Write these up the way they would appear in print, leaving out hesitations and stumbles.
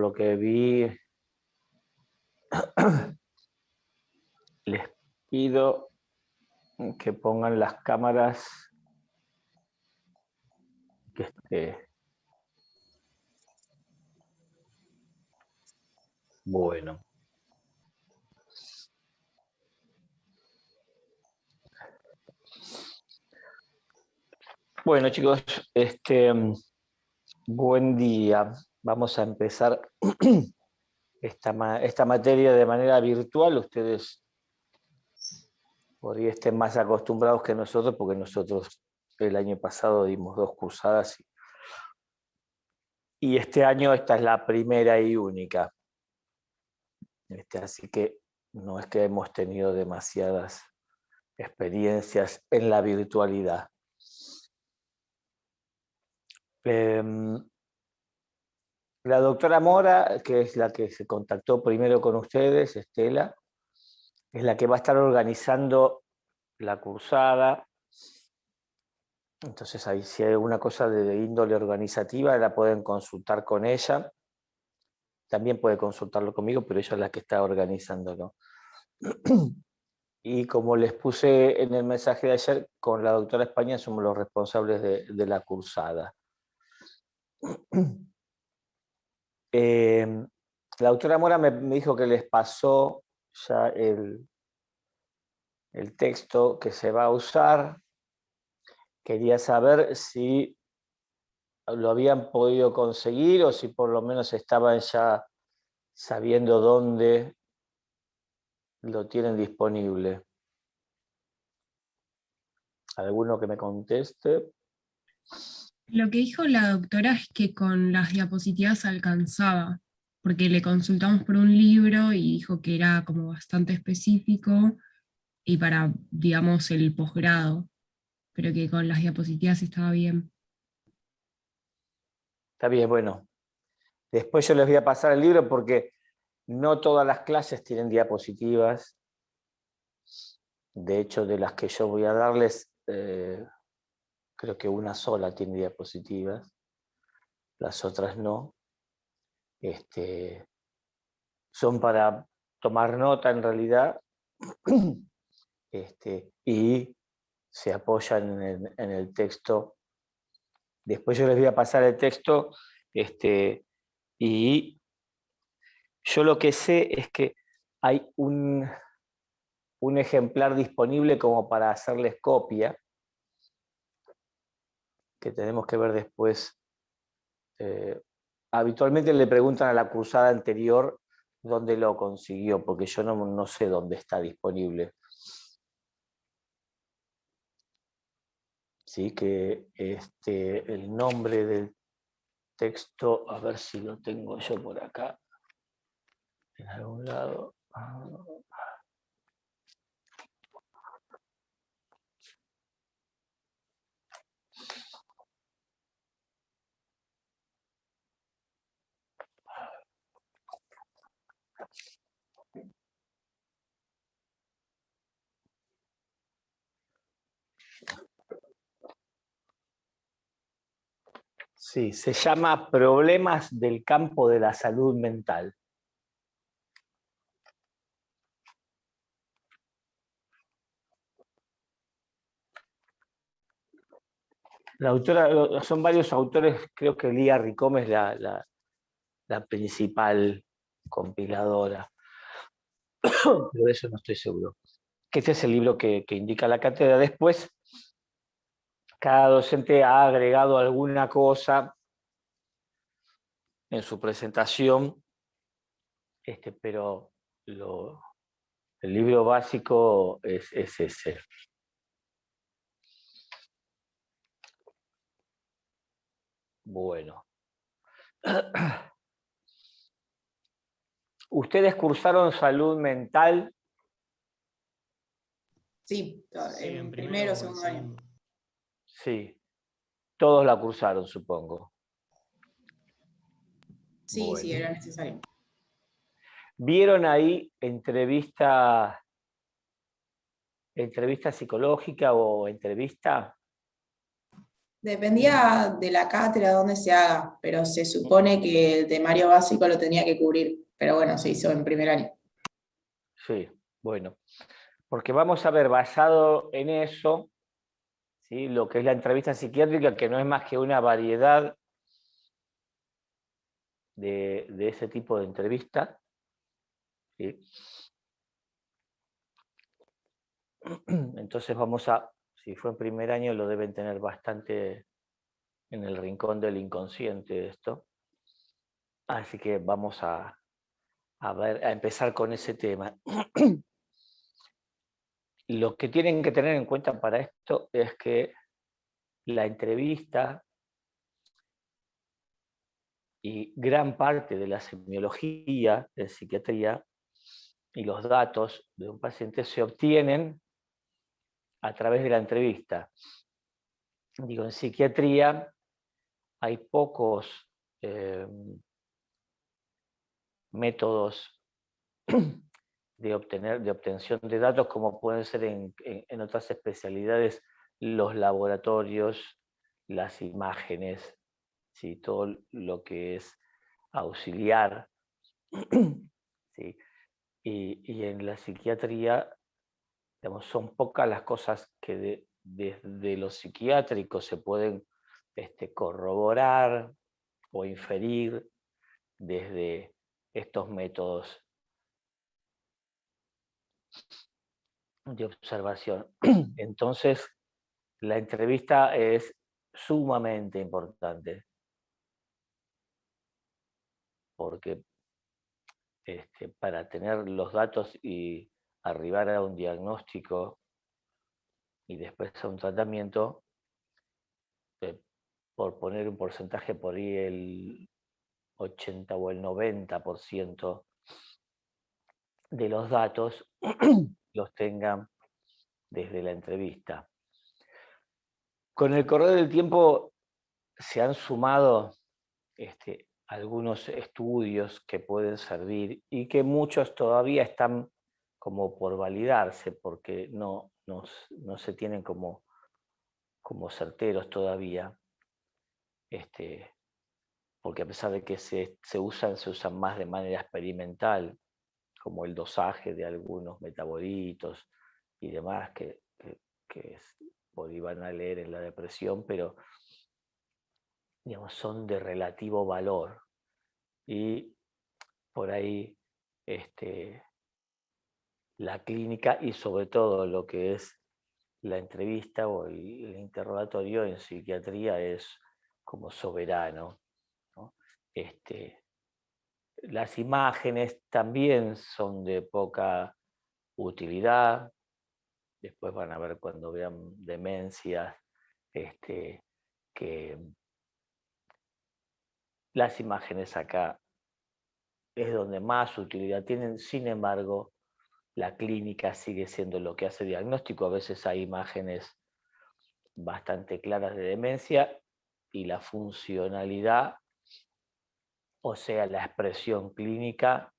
lo que vi, les pido que pongan las cámaras que esté. Bueno. Bueno, chicos, buen día. Vamos a empezar esta materia de manera virtual. Ustedes por ahí estén más acostumbrados que nosotros, porque nosotros el año pasado dimos 2 cursadas y este año esta es la primera y única. Así que no es que hemos tenido demasiadas experiencias en la virtualidad. La doctora Mora, que es la que se contactó primero con ustedes, Estela, es la que va a estar organizando la cursada. Entonces ahí si hay alguna cosa de índole organizativa la pueden consultar con ella. También puede consultarlo conmigo, pero ella es la que está organizándolo. Y como les puse en el mensaje de ayer, con la doctora España somos los responsables de la cursada. La doctora Mora me dijo que les pasó ya el texto que se va a usar. Quería saber si lo habían podido conseguir o si por lo menos estaban ya sabiendo dónde lo tienen disponible. ¿Alguno que me conteste? Lo que dijo la doctora es que con las diapositivas alcanzaba, porque le consultamos por un libro y dijo que era como bastante específico y para, digamos, el posgrado, pero que con las diapositivas estaba bien. Está bien, bueno. Después yo les voy a pasar el libro porque no todas las clases tienen diapositivas. De hecho, de las que yo voy a darles, creo que una sola tiene diapositivas, las otras no. Son para tomar nota en realidad y se apoyan en el texto. Después yo les voy a pasar el texto y yo lo que sé es que hay un ejemplar disponible como para hacerles copia, que tenemos que ver después. Habitualmente le preguntan a la cursada anterior dónde lo consiguió, porque yo no sé dónde está disponible. Sí, que el nombre del texto, a ver si lo tengo yo por acá, en algún lado. Sí, se llama Problemas del campo de la salud mental. La autora, son varios autores, creo que Lía Ricom es la principal compiladora, pero de eso no estoy seguro. Que este es el libro que indica la cátedra. Después, cada docente ha agregado alguna cosa en su presentación, pero el libro básico es ese. Bueno. ¿Ustedes cursaron salud mental? Sí, en primero o segundo año. Sí, todos la cursaron, supongo. Sí, Bueno. sí, era necesario. ¿Vieron ahí entrevista psicológica o entrevista? Dependía de la cátedra donde se haga, pero se supone que el temario básico lo tenía que cubrir. Pero bueno, se hizo en primer año. Sí, bueno. Porque vamos a ver, basado en eso, ¿sí?, lo que es la entrevista psiquiátrica, que no es más que una variedad de ese tipo de entrevista. ¿Sí? Entonces vamos a, si fue en primer año, lo deben tener bastante en el rincón del inconsciente esto. Así que vamos a empezar con ese tema. Lo que tienen que tener en cuenta para esto es que la entrevista y gran parte de la semiología en psiquiatría y los datos de un paciente se obtienen a través de la entrevista. Digo, en psiquiatría hay pocos métodos de obtención de datos, como pueden ser en otras especialidades, los laboratorios, las imágenes, ¿sí?, todo lo que es auxiliar. ¿Sí? Y en la psiquiatría, digamos, son pocas las cosas que desde lo psiquiátrico se pueden corroborar o inferir desde estos métodos de observación. Entonces, la entrevista es sumamente importante, porque para tener los datos y arribar a un diagnóstico y después a un tratamiento, por poner un porcentaje, por ahí el 80 o el 90% de los datos los tengan desde la entrevista. Con el correr del tiempo se han sumado algunos estudios que pueden servir y que muchos todavía están como por validarse, porque no se tienen como certeros todavía, porque a pesar de que se usan más de manera experimental, como el dosaje de algunos metabolitos y demás que por ahí van a leer en la depresión, pero digamos, son de relativo valor. Y por ahí la clínica y sobre todo lo que es la entrevista o el interrogatorio en psiquiatría es como soberano, ¿no? Las imágenes también son de poca utilidad. Después van a ver cuando vean demencias, que las imágenes acá es donde más utilidad tienen. Sin embargo, la clínica sigue siendo lo que hace diagnóstico. A veces hay imágenes bastante claras de demencia y la funcionalidad, o sea, la expresión clínica,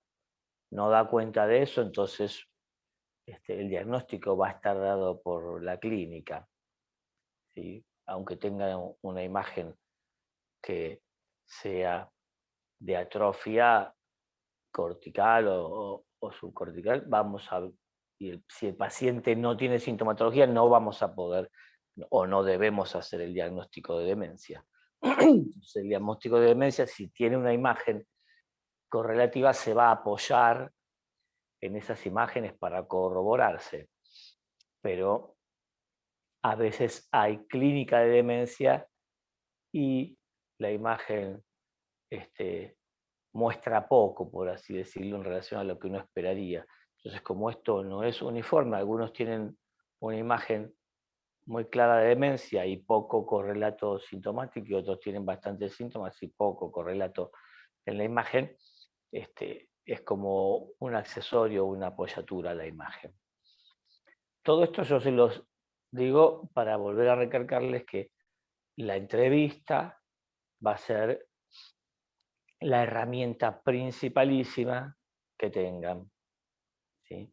no da cuenta de eso, entonces el diagnóstico va a estar dado por la clínica, ¿sí? Aunque tenga una imagen que sea de atrofia cortical o subcortical, si el paciente no tiene sintomatología, no vamos a poder o no debemos hacer el diagnóstico de demencia. Entonces, el diagnóstico de demencia, si tiene una imagen correlativa, se va a apoyar en esas imágenes para corroborarse. Pero a veces hay clínica de demencia y la imagen muestra poco, por así decirlo, en relación a lo que uno esperaría. Entonces, como esto no es uniforme, algunos tienen una imagen muy clara de demencia y poco correlato sintomático, y otros tienen bastantes síntomas y poco correlato en la imagen, es como un accesorio, una apoyatura a la imagen. Todo esto yo se los digo para volver a recalcarles que la entrevista va a ser la herramienta principalísima que tengan, ¿sí?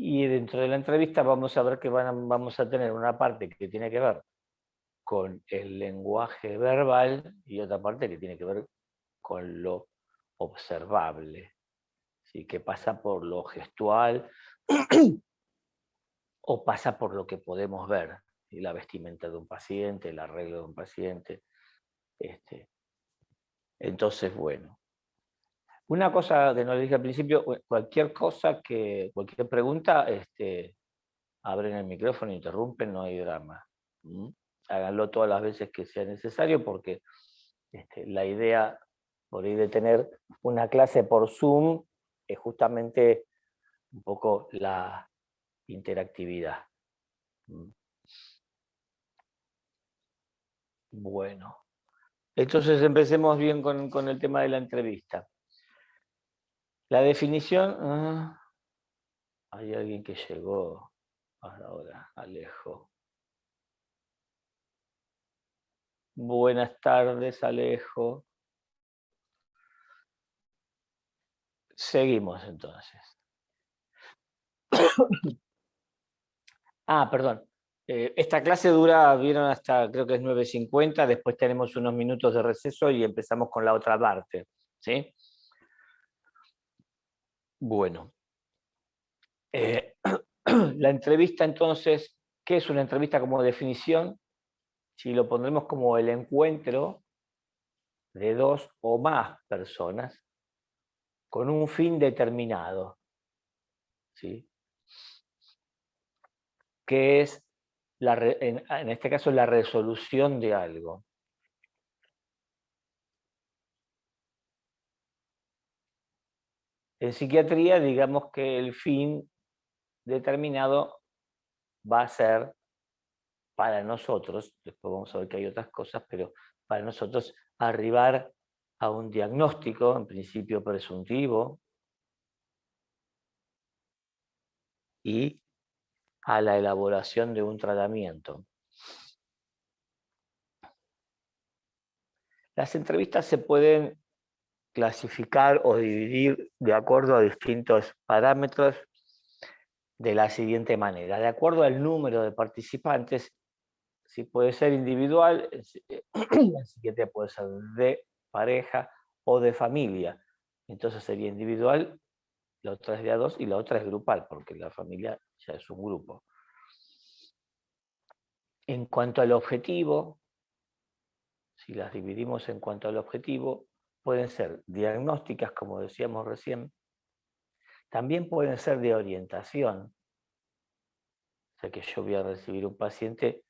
Y dentro de la entrevista vamos a ver que vamos a tener una parte que tiene que ver con el lenguaje verbal y otra parte que tiene que ver con lo observable, ¿sí? Que pasa por lo gestual o pasa por lo que podemos ver, ¿sí? La vestimenta de un paciente, el arreglo de un paciente. Entonces, bueno. Una cosa que no le dije al principio, cualquier pregunta, abren el micrófono, interrumpen, no hay drama. ¿Mm? Háganlo todas las veces que sea necesario, porque la idea por ahí de tener una clase por Zoom es justamente un poco la interactividad. ¿Mm? Bueno, entonces empecemos bien con el tema de la entrevista. La definición... hay alguien que llegó ahora, Alejo. Buenas tardes, Alejo. Seguimos entonces. Perdón. Esta clase dura, vieron, hasta creo que es 9:50, después tenemos unos minutos de receso y empezamos con la otra parte. ¿Sí? Bueno. La entrevista entonces, ¿qué es una entrevista como definición? Si lo pondremos como el encuentro de dos o más personas con un fin determinado, ¿sí? Que es, en este caso, la resolución de algo. En psiquiatría, digamos que el fin determinado va a ser, para nosotros, después vamos a ver que hay otras cosas, pero para nosotros arribar a un diagnóstico, en principio presuntivo, y a la elaboración de un tratamiento. Las entrevistas se pueden clasificar o dividir de acuerdo a distintos parámetros de la siguiente manera. De acuerdo al número de participantes, si puede ser individual, en psiquiatría puede ser de pareja o de familia. Entonces sería individual, la otra es de a dos y la otra es grupal, porque la familia ya es un grupo. En cuanto al objetivo, si las dividimos en cuanto al objetivo, pueden ser diagnósticas, como decíamos recién, también pueden ser de orientación. O sea que yo voy a recibir un paciente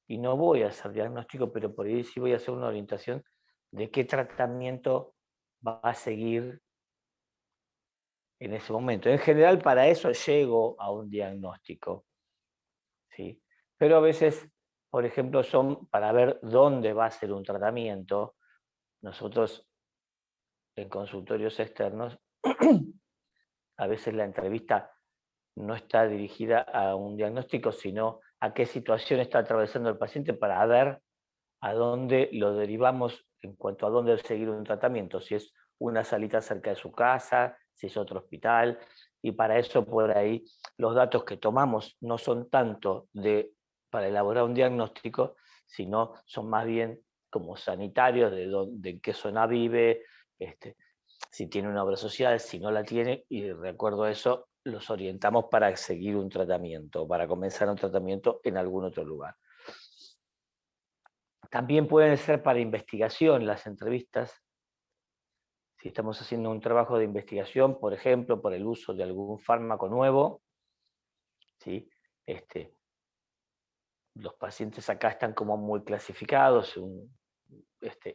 y no voy a hacer diagnóstico, pero por ahí sí voy a hacer una orientación de qué tratamiento va a seguir en ese momento. En general, para eso llego a un diagnóstico, ¿sí? Pero a veces, por ejemplo, son para ver dónde va a ser un tratamiento. Nosotros, en consultorios externos, a veces la entrevista no está dirigida a un diagnóstico, sino a qué situación está atravesando el paciente para ver a dónde lo derivamos en cuanto a dónde seguir un tratamiento, si es una salita cerca de su casa, si es otro hospital, y para eso por ahí los datos que tomamos no son tanto para elaborar un diagnóstico, sino son más bien como sanitarios, de en qué zona vive, si tiene una obra social, si no la tiene, y de acuerdo a eso los orientamos para seguir un tratamiento, para comenzar un tratamiento en algún otro lugar. También pueden ser para investigación las entrevistas. Si estamos haciendo un trabajo de investigación, por ejemplo, por el uso de algún fármaco nuevo, ¿sí? Los pacientes acá están como muy clasificados,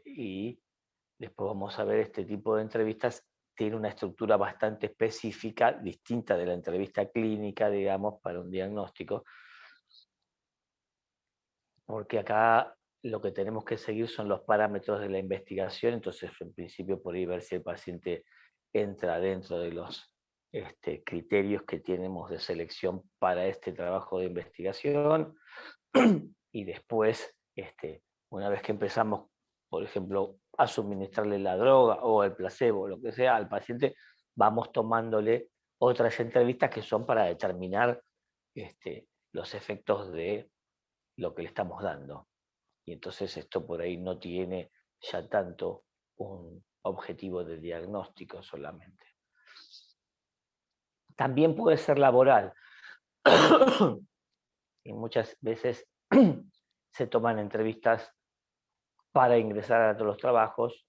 y después vamos a ver este tipo de entrevistas tiene una estructura bastante específica, distinta de la entrevista clínica, digamos, para un diagnóstico, porque acá lo que tenemos que seguir son los parámetros de la investigación, entonces en principio por ahí ver si el paciente entra dentro de los criterios que tenemos de selección para este trabajo de investigación, y después, una vez que empezamos, por ejemplo, a suministrarle la droga o el placebo, lo que sea, al paciente, vamos tomándole otras entrevistas que son para determinar los efectos de lo que le estamos dando. y entonces esto por ahí no tiene ya tanto un objetivo de diagnóstico solamente. También puede ser laboral. Y muchas veces se toman entrevistas para ingresar a todos los trabajos.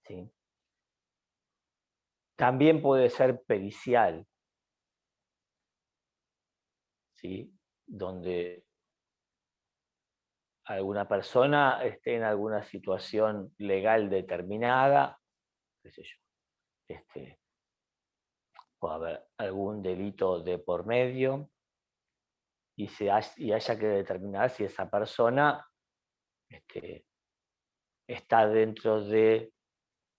¿Sí? También puede ser pericial, ¿sí? Donde alguna persona esté en alguna situación legal determinada, qué sé yo, puede haber algún delito de por medio, y haya que determinar si esa persona está dentro de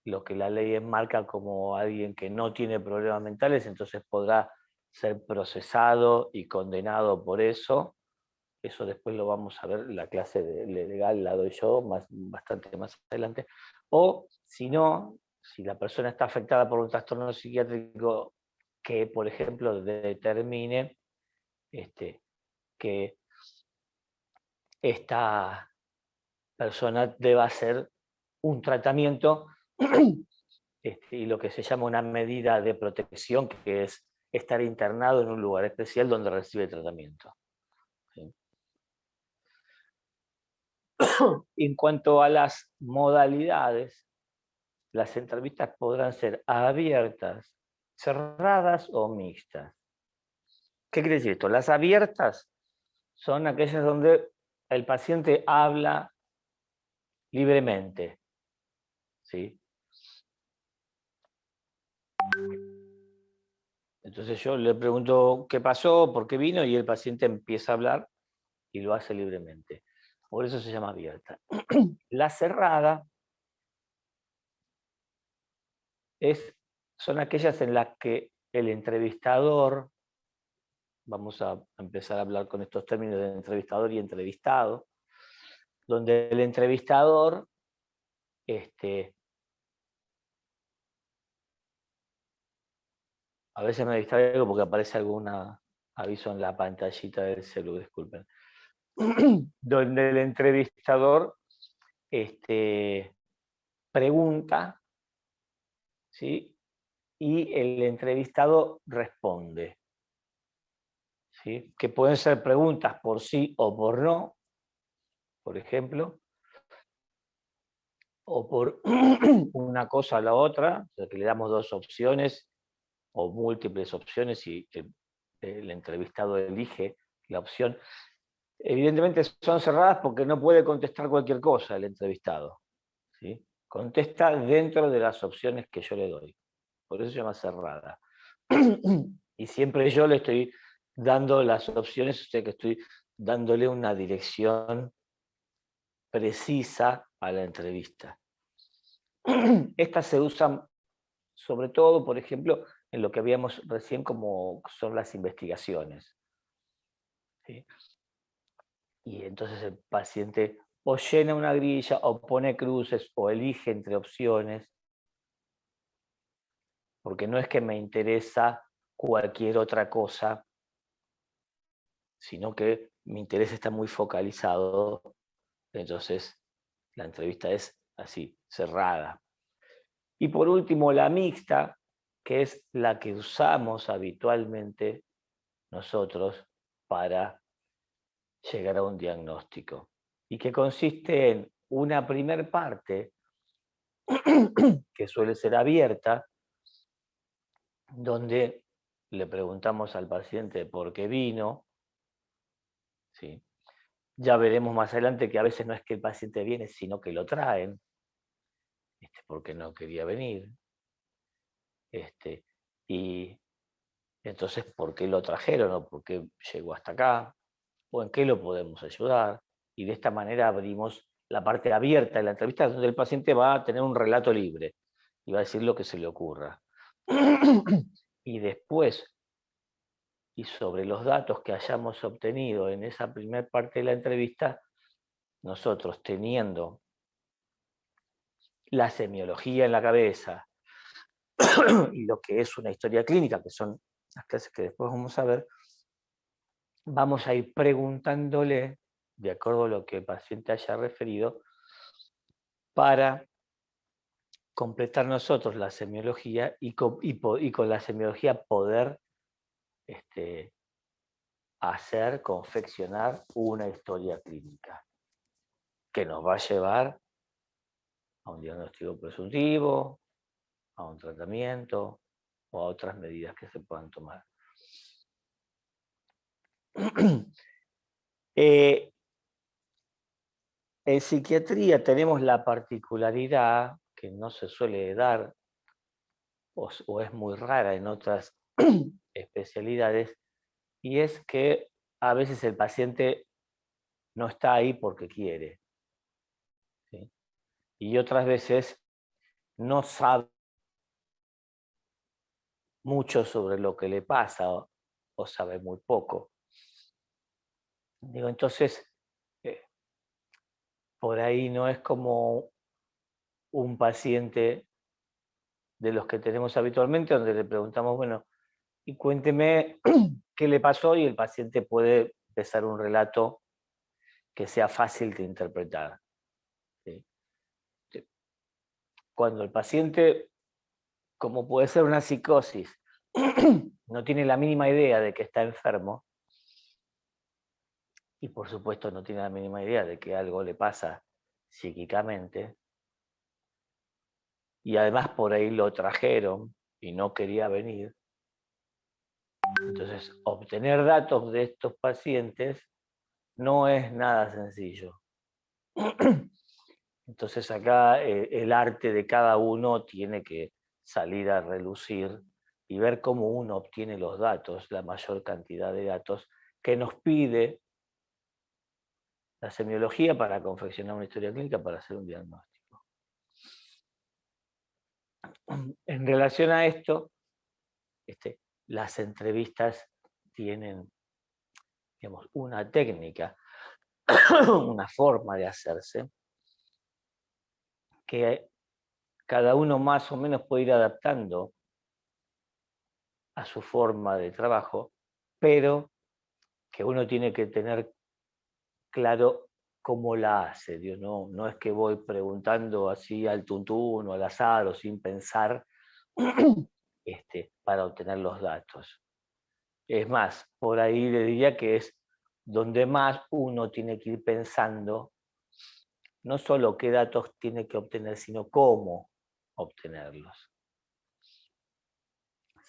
lo que la ley enmarca como alguien que no tiene problemas mentales, entonces podrá ser procesado y condenado por eso. Eso después lo vamos a ver, la clase legal la doy yo bastante más adelante. O si no, si la persona está afectada por un trastorno psiquiátrico que, por ejemplo, determine que esta persona deba hacer un tratamiento y lo que se llama una medida de protección, que es estar internado en un lugar especial donde recibe tratamiento. ¿Sí? En cuanto a las modalidades, las entrevistas podrán ser abiertas, cerradas o mixtas. ¿Qué quiere decir esto? Las abiertas son aquellas donde el paciente habla libremente. ¿Sí? Entonces yo le pregunto qué pasó, por qué vino, y el paciente empieza a hablar y lo hace libremente. Por eso se llama abierta. La cerrada son aquellas en las que el entrevistador, vamos a empezar a hablar con estos términos de entrevistador y entrevistado, donde el entrevistador a veces me distraigo porque aparece algún aviso en la pantallita del celular, disculpen. Donde el entrevistador pregunta, ¿sí? Y el entrevistado responde. ¿Sí? Que pueden ser preguntas por sí o por no, por ejemplo, o por una cosa o la otra, o sea, que le damos dos opciones o múltiples opciones y el entrevistado elige la opción. Evidentemente son cerradas porque no puede contestar cualquier cosa el entrevistado. ¿Sí? Contesta dentro de las opciones que yo le doy. Por eso se llama cerrada. Y siempre yo le estoy dando las opciones, o sea que estoy dándole una dirección precisa a la entrevista. Estas se usan sobre todo, por ejemplo, en lo que habíamos recién como son las investigaciones. ¿Sí? Y entonces el paciente o llena una grilla, o pone cruces, o elige entre opciones, porque no es que me interesa cualquier otra cosa, sino que mi interés está muy focalizado, entonces la entrevista es así, cerrada. Y por último, la mixta, que es la que usamos habitualmente nosotros para llegar a un diagnóstico, y que consiste en una primer parte que suele ser abierta, donde le preguntamos al paciente por qué vino. ¿Sí? Ya veremos más adelante que a veces no es que el paciente viene, sino que lo traen, porque no quería venir. Y entonces, ¿por qué lo trajeron? ¿O por qué llegó hasta acá? ¿O en qué lo podemos ayudar? Y de esta manera abrimos la parte abierta de la entrevista, donde el paciente va a tener un relato libre y va a decir lo que se le ocurra. Y después, y sobre los datos que hayamos obtenido en esa primera parte de la entrevista, nosotros teniendo la semiología en la cabeza y lo que es una historia clínica, que son las clases que después vamos a ver, vamos a ir preguntándole de acuerdo a lo que el paciente haya referido, para completar nosotros la semiología y con la semiología poder confeccionar una historia clínica que nos va a llevar a un diagnóstico presuntivo, a un tratamiento o a otras medidas que se puedan tomar. En psiquiatría tenemos la particularidad que no se suele dar o es muy rara en otras especialidades, y es que a veces el paciente no está ahí porque quiere, ¿sí? Y otras veces no sabe mucho sobre lo que le pasa o sabe muy poco. Digo, entonces, por ahí no es como un paciente de los que tenemos habitualmente, donde le preguntamos, bueno, y cuénteme qué le pasó, y el paciente puede empezar un relato que sea fácil de interpretar, ¿sí? Cuando el paciente, como puede ser una psicosis, no tiene la mínima idea de que está enfermo, y por supuesto no tiene la mínima idea de que algo le pasa psíquicamente, y además por ahí lo trajeron y no quería venir. Entonces, obtener datos de estos pacientes no es nada sencillo. Entonces acá el arte de cada uno tiene que salir a relucir y ver cómo uno obtiene los datos, la mayor cantidad de datos que nos pide la semiología para confeccionar una historia clínica, para hacer un diagnóstico. En relación a esto, las entrevistas tienen, digamos, una técnica, una forma de hacerse, que cada uno más o menos puede ir adaptando a su forma de trabajo, pero que uno tiene que tener claro cómo la hace. Dios, no es que voy preguntando así al tuntún o al azar o sin pensar para obtener los datos. Es más, por ahí le diría que es donde más uno tiene que ir pensando, no solo qué datos tiene que obtener, sino cómo obtenerlos.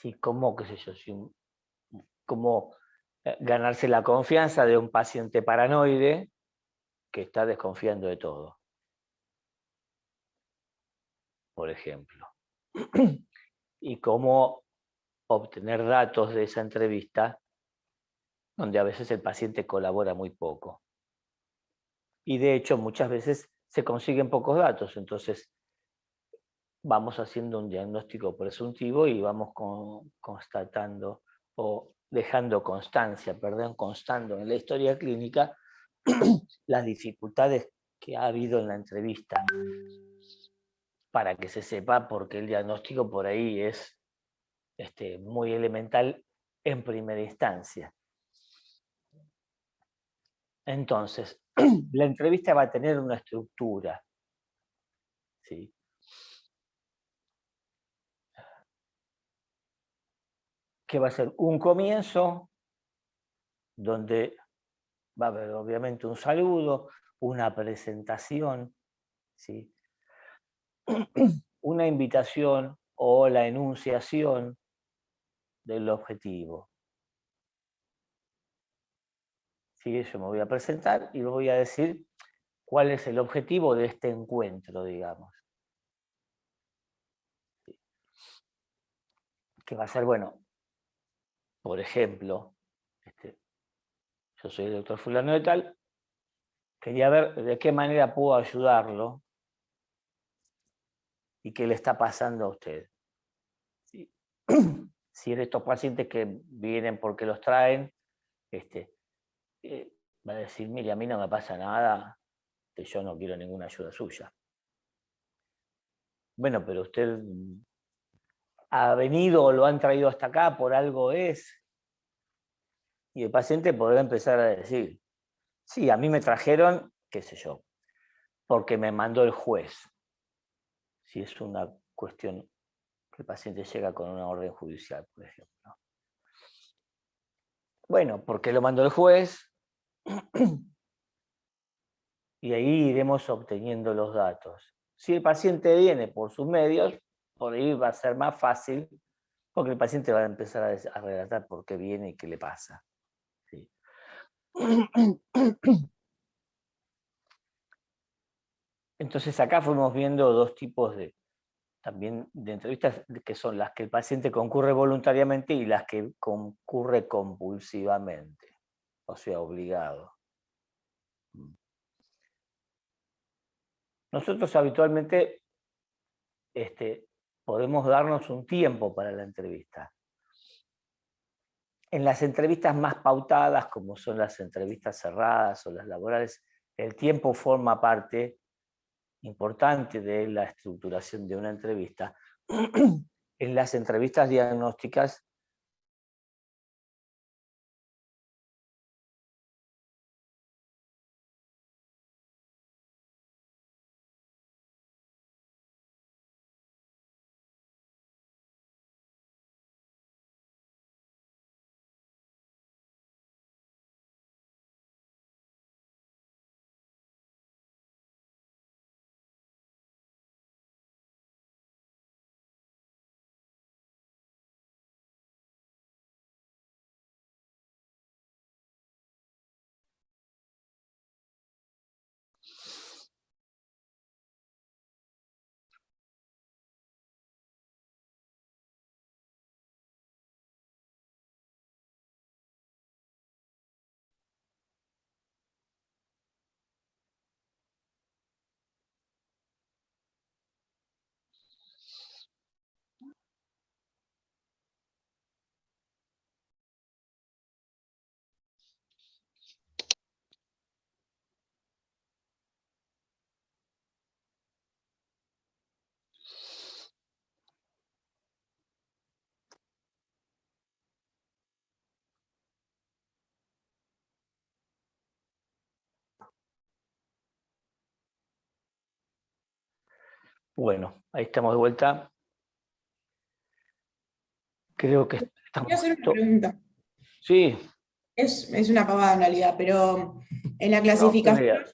Sí, cómo, qué sé yo, cómo ganarse la confianza de un paciente paranoide que está desconfiando de todo, por ejemplo. Y cómo obtener datos de esa entrevista, donde a veces el paciente colabora muy poco. Y de hecho, muchas veces se consiguen pocos datos, entonces vamos haciendo un diagnóstico presuntivo y vamos constatando o dejando constancia, constando en la historia clínica las dificultades que ha habido en la entrevista, para que se sepa, porque el diagnóstico por ahí es muy elemental en primera instancia. Entonces, la entrevista va a tener una estructura, ¿sí? Que va a ser un comienzo, donde va a haber obviamente un saludo, una presentación, ¿sí? Una invitación o la enunciación del objetivo. ¿Sí? Yo me voy a presentar y voy a decir cuál es el objetivo de este encuentro, digamos. ¿Sí? Que va a ser, bueno, por ejemplo, yo soy el doctor fulano de tal, quería ver de qué manera puedo ayudarlo y qué le está pasando a usted. ¿Sí? Si eres estos pacientes que vienen porque los traen, va a decir, mire, a mí no me pasa nada, que yo no quiero ninguna ayuda suya. Bueno, pero usted ha venido o lo han traído hasta acá, por algo es. Y el paciente podrá empezar a decir, Sí, a mí me trajeron, qué sé yo, porque me mandó el juez. Si es una cuestión que el paciente llega con una orden judicial, por ejemplo. Bueno, porque lo mandó el juez, y ahí iremos obteniendo los datos. Si el paciente viene por sus medios, por ahí va a ser más fácil, porque el paciente va a empezar a relatar por qué viene y qué le pasa. ¿Sí? Entonces acá fuimos viendo dos tipos también de entrevistas, que son las que el paciente concurre voluntariamente y las que concurre compulsivamente, o sea, obligado. Nosotros habitualmente podemos darnos un tiempo para la entrevista. En las entrevistas más pautadas, como son las entrevistas cerradas o las laborales, el tiempo forma parte importante de la estructuración de una entrevista. En las entrevistas diagnósticas, bueno, ahí estamos de vuelta. Creo que estamos... Quiero hacer una pregunta. Sí. Es una pavada en realidad, pero en la No, clasificación,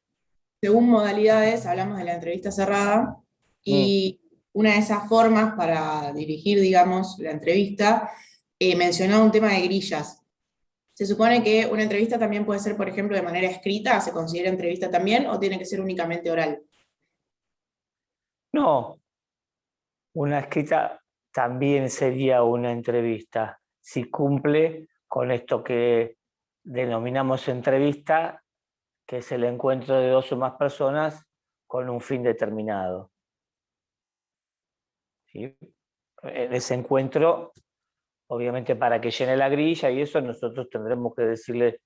según modalidades, hablamos de la entrevista cerrada, y una de esas formas para dirigir, digamos, la entrevista, mencionaba un tema de grillas. ¿Se supone que una entrevista también puede ser, por ejemplo, de manera escrita? ¿Se considera entrevista también o tiene que ser únicamente oral? No, una escrita también sería una entrevista, si cumple con esto que denominamos entrevista, que es el encuentro de dos o más personas con un fin determinado. ¿Sí? En ese encuentro, obviamente para que llene la grilla y eso, nosotros tendremos que decirle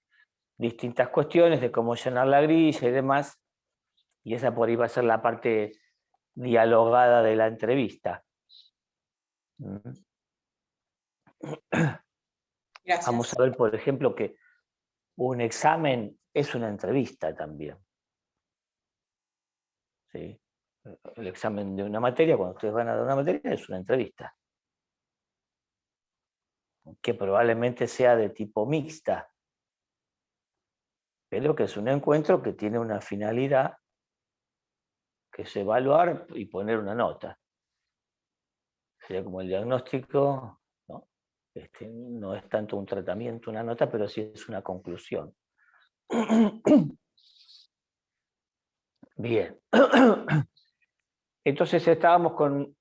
distintas cuestiones de cómo llenar la grilla y demás, y esa por ahí va a ser la parte dialogada de la entrevista. Gracias. Vamos a ver, por ejemplo, que un examen es una entrevista también. ¿Sí? El examen de una materia, cuando ustedes van a dar una materia, es una entrevista. Que probablemente sea de tipo mixta, pero que es un encuentro que tiene una finalidad, que es evaluar y poner una nota. Sería como el diagnóstico, ¿no? No es tanto un tratamiento, una nota, pero sí es una conclusión. Bien. Entonces estábamos con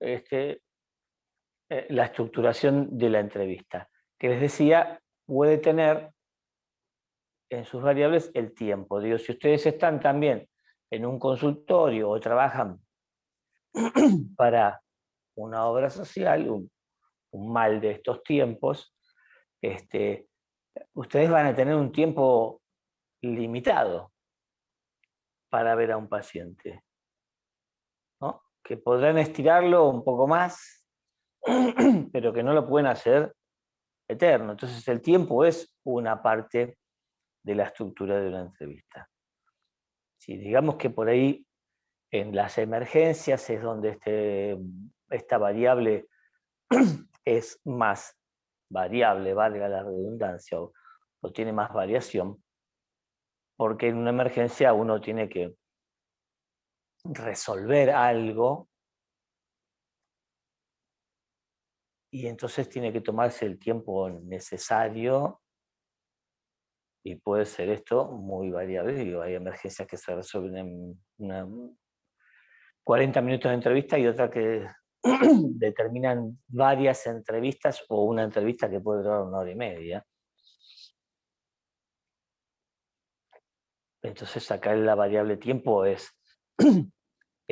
la estructuración de la entrevista, que les decía, puede tener en sus variables el tiempo. Digo, si ustedes están también en un consultorio o trabajan para una obra social, un mal de estos tiempos, ustedes van a tener un tiempo limitado para ver a un paciente, ¿no? Que podrán estirarlo un poco más, pero que no lo pueden hacer eterno. Entonces el tiempo es una parte de la estructura de una entrevista. Sí, digamos que por ahí en las emergencias es donde esta variable es más variable, valga la redundancia, o tiene más variación, porque en una emergencia uno tiene que resolver algo y entonces tiene que tomarse el tiempo necesario y puede ser esto muy variable. Digo, hay emergencias que se resuelven en 40 minutos de entrevista y otra que determinan varias entrevistas o una entrevista que puede durar 1 hora y media. Entonces acá la variable tiempo es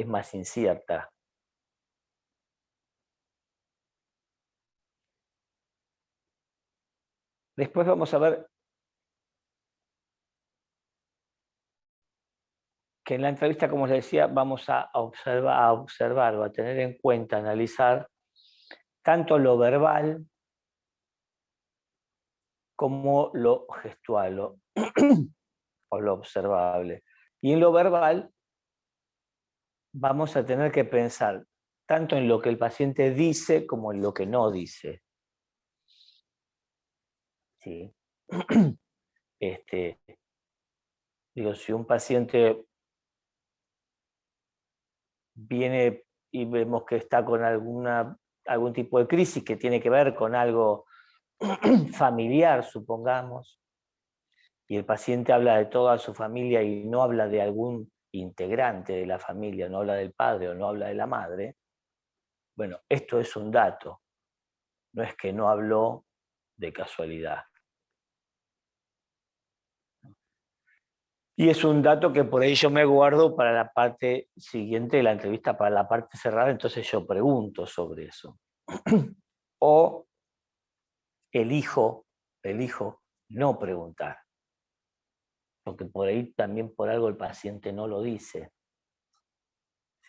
más incierta. Después vamos a ver que en la entrevista, como les decía, vamos a observar o a tener en cuenta, analizar tanto lo verbal como lo gestual o lo observable. Y en lo verbal vamos a tener que pensar tanto en lo que el paciente dice como en lo que no dice. ¿Sí? Digo, si un paciente viene y vemos que está con algún tipo de crisis que tiene que ver con algo familiar, supongamos, y el paciente habla de toda su familia y no habla de algún integrante de la familia, no habla del padre o no habla de la madre, bueno, esto es un dato, no es que no habló de casualidad. Y es un dato que por ahí yo me guardo para la parte siguiente de la entrevista, para la parte cerrada, entonces yo pregunto sobre eso. O elijo no preguntar, porque por ahí también por algo el paciente no lo dice.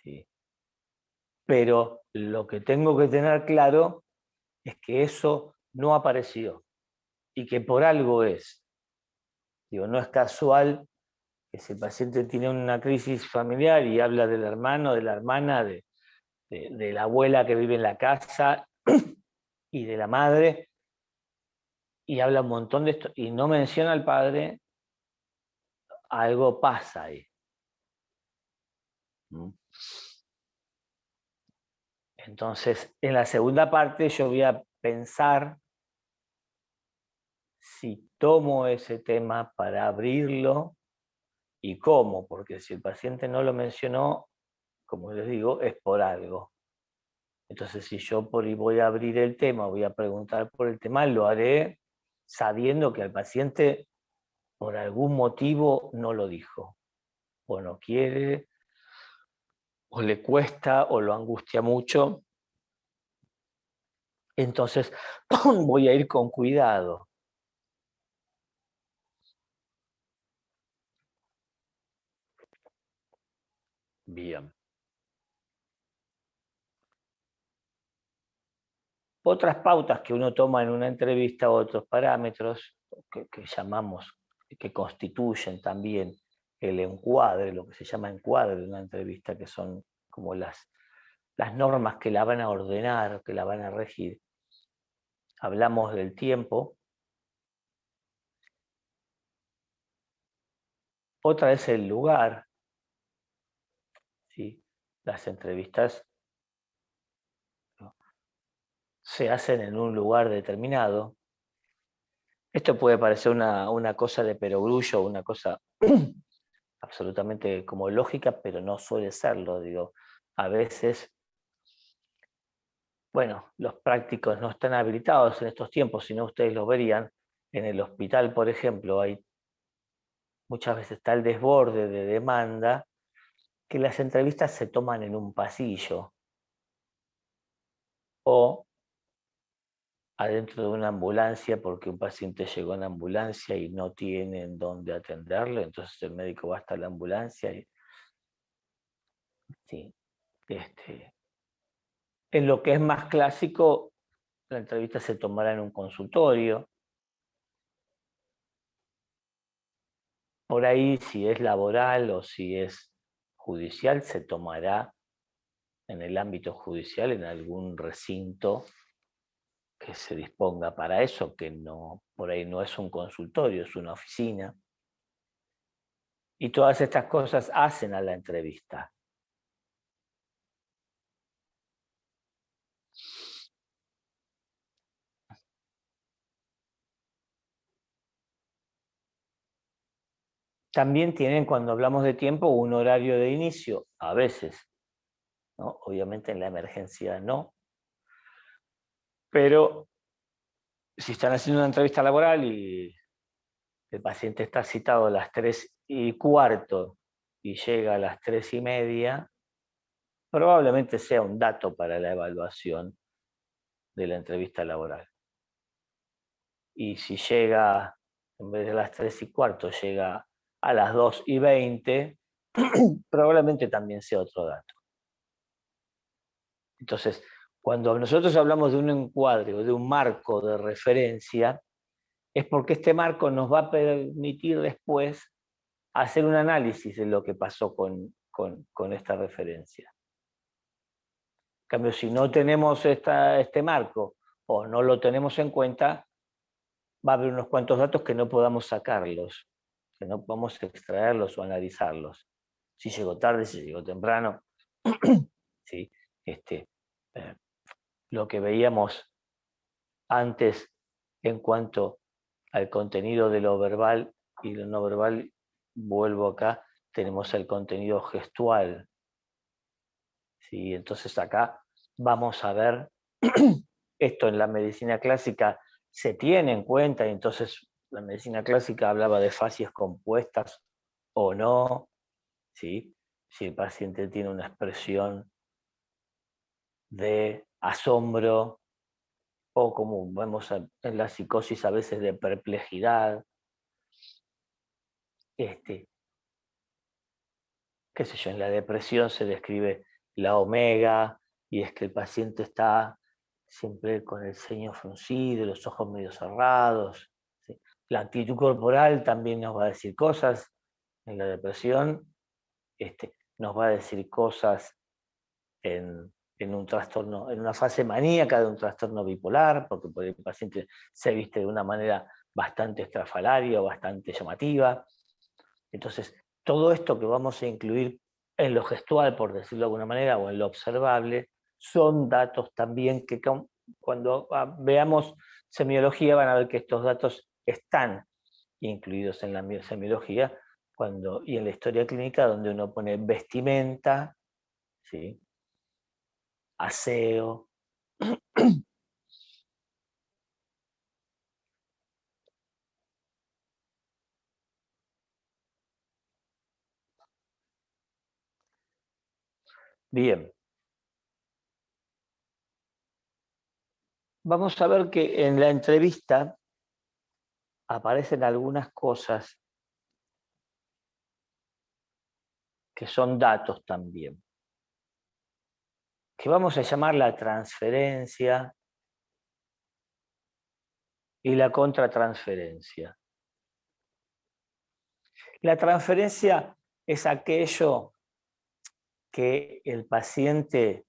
¿Sí? Pero lo que tengo que tener claro es que eso no apareció y que por algo es. Digo, no es casual que si el paciente tiene una crisis familiar y habla del hermano, de la hermana, de la abuela que vive en la casa y de la madre, y habla un montón de esto, y no menciona al padre, algo pasa ahí. Entonces, en la segunda parte yo voy a pensar si tomo ese tema para abrirlo y cómo, porque si el paciente no lo mencionó, como les digo, es por algo. Entonces, si yo voy a abrir el tema, voy a preguntar por el tema, lo haré sabiendo que al paciente por algún motivo no lo dijo, o no quiere, o le cuesta, o lo angustia mucho. Entonces, voy a ir con cuidado. Bien. Otras pautas que uno toma en una entrevista, otros parámetros que llamamos, que constituyen también el encuadre, lo que se llama encuadre de una entrevista, que son como las normas que la van a ordenar, que la van a regir. Hablamos del tiempo. Otra es el lugar. ¿Sí? Las entrevistas se hacen en un lugar determinado. Esto puede parecer una cosa de perogrullo, una cosa absolutamente como lógica, pero no suele serlo. Digo, a veces, bueno, los prácticos no están habilitados en estos tiempos, si no ustedes lo verían. En el hospital, por ejemplo, muchas veces está el desborde de demanda, que las entrevistas se toman en un pasillo o adentro de una ambulancia porque un paciente llegó en ambulancia y no tienen dónde atenderlo, entonces el médico va hasta la ambulancia y sí, en lo que es más clásico, la entrevista se tomará en un consultorio por ahí, si es laboral o si es judicial, se tomará en el ámbito judicial, en algún recinto que se disponga para eso, que no, por ahí no es un consultorio, es una oficina. Y todas estas cosas hacen a la entrevista. También tienen, cuando hablamos de tiempo, un horario de inicio, a veces, ¿no? Obviamente en la emergencia no, pero si están haciendo una entrevista laboral y el paciente está citado a las 3:15 y llega a las 3:30, probablemente sea un dato para la evaluación de la entrevista laboral. Y si llega, en vez de las 3:15, llega a las 2:20, probablemente también sea otro dato. Entonces, cuando nosotros hablamos de un encuadre o de un marco de referencia, es porque este marco nos va a permitir después hacer un análisis de lo que pasó con esta referencia. En cambio, si no tenemos este marco o no lo tenemos en cuenta, va a haber unos cuantos datos que no podamos sacarlos, que no podamos extraerlos o analizarlos. Si llegó tarde, si llegó temprano. ¿Sí? Lo que veíamos antes en cuanto al contenido de lo verbal y lo no verbal, vuelvo acá, tenemos el contenido gestual. ¿Sí? Entonces acá vamos a ver, esto en la medicina clásica se tiene en cuenta, y entonces la medicina clásica hablaba de facies compuestas o no, ¿sí? Si el paciente tiene una expresión de asombro, o como vemos en la psicosis a veces de perplejidad, qué sé yo, en la depresión se describe la omega, y es que el paciente está siempre con el ceño fruncido, los ojos medio cerrados. ¿Sí? La actitud corporal también nos va a decir cosas en la depresión, nos va a decir cosas en un trastorno, en una fase maníaca de un trastorno bipolar, porque por el paciente se viste de una manera bastante estrafalaria o bastante llamativa. Entonces, todo esto que vamos a incluir en lo gestual, por decirlo de alguna manera, o en lo observable, son datos también que cuando veamos semiología van a ver que estos datos están incluidos en la semiología y en la historia clínica, donde uno pone vestimenta, ¿sí? Aseo. Bien. Vamos a ver que en la entrevista aparecen algunas cosas que son datos también, que vamos a llamar la transferencia y la contratransferencia. La transferencia es aquello que el paciente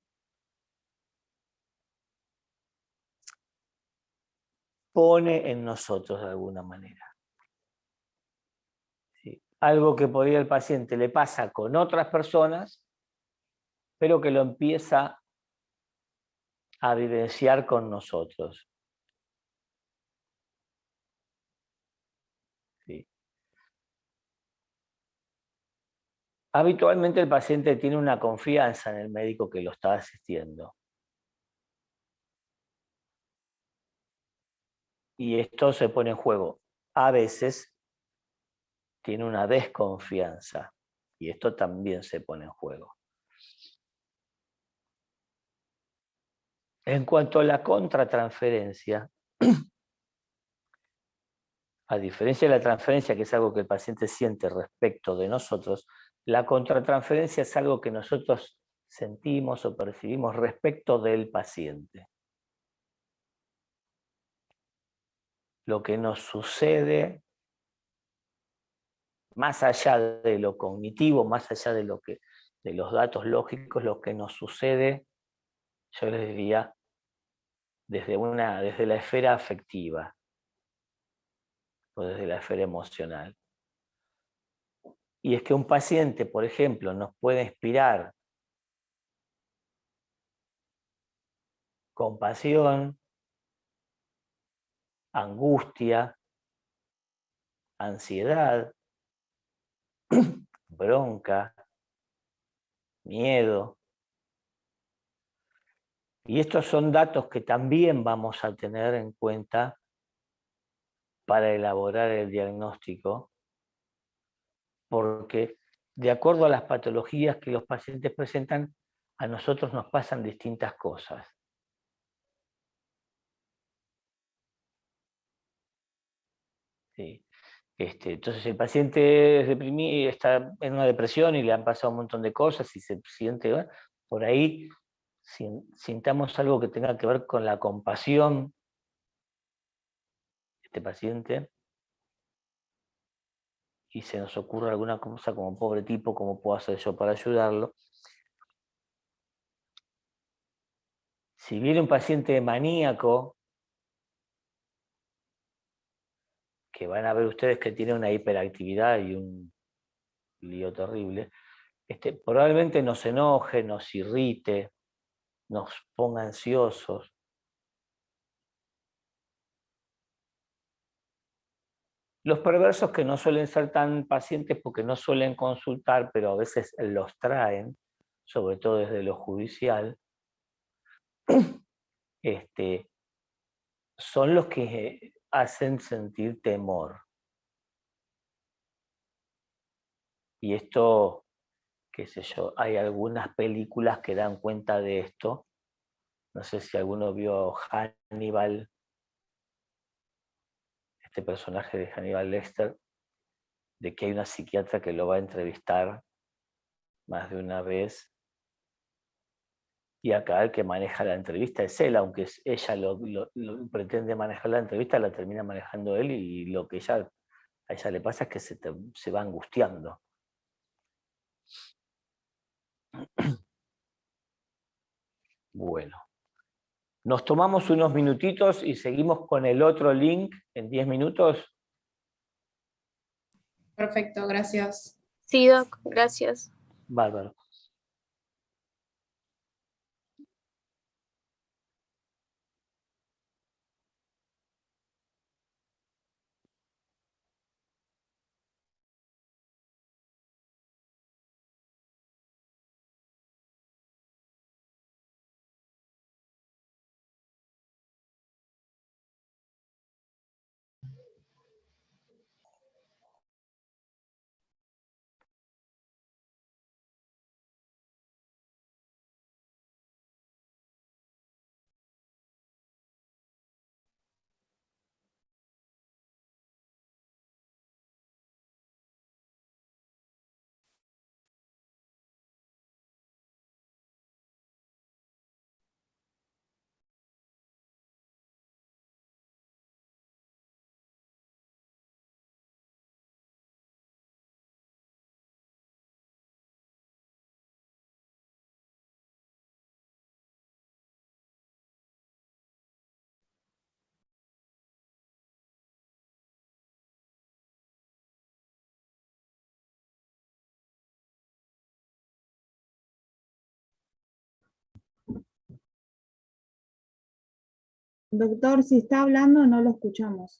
pone en nosotros de alguna manera. ¿Sí? Algo que por ahí al paciente le pasa con otras personas, pero que lo empieza a vivenciar con nosotros. ¿Sí? Habitualmente el paciente tiene una confianza en el médico que lo está asistiendo. Y esto se pone en juego. A veces tiene una desconfianza y esto también se pone en juego. En cuanto a la contratransferencia, a diferencia de la transferencia, que es algo que el paciente siente respecto de nosotros, la contratransferencia es algo que nosotros sentimos o percibimos respecto del paciente. Lo que nos sucede más allá de lo cognitivo, más allá de de los datos lógicos, lo que nos sucede, yo les diría, desde la esfera afectiva o desde la esfera emocional. Y es que un paciente, por ejemplo, nos puede inspirar compasión, angustia, ansiedad, bronca, miedo. Y estos son datos que también vamos a tener en cuenta para elaborar el diagnóstico, porque de acuerdo a las patologías que los pacientes presentan, a nosotros nos pasan distintas cosas. ¿Sí? Entonces el paciente es deprimido, está en una depresión y le han pasado un montón de cosas y se siente, por ahí sintamos algo que tenga que ver con la compasión de este paciente y se nos ocurre alguna cosa como pobre tipo, ¿cómo puedo hacer yo para ayudarlo? Si viene un paciente maníaco, que van a ver ustedes que tiene una hiperactividad y un lío terrible, probablemente nos enoje, nos irrite, nos ponga ansiosos. Los perversos que no suelen ser tan pacientes porque no suelen consultar, pero a veces los traen, sobre todo desde lo judicial, son los que hacen sentir temor. Y esto, qué sé yo, hay algunas películas que dan cuenta de esto. No sé si alguno vio Hannibal, este personaje de Hannibal Lecter, de que hay una psiquiatra que lo va a entrevistar más de una vez. Y acá el que maneja la entrevista es él, aunque ella pretende manejar la entrevista, la termina manejando él y lo que a ella le pasa es que se va angustiando. Bueno, nos tomamos unos minutitos y seguimos con el otro link en 10 minutos. Perfecto, gracias. Sí, Doc, gracias. Bárbaro. Doctor, si está hablando no lo escuchamos.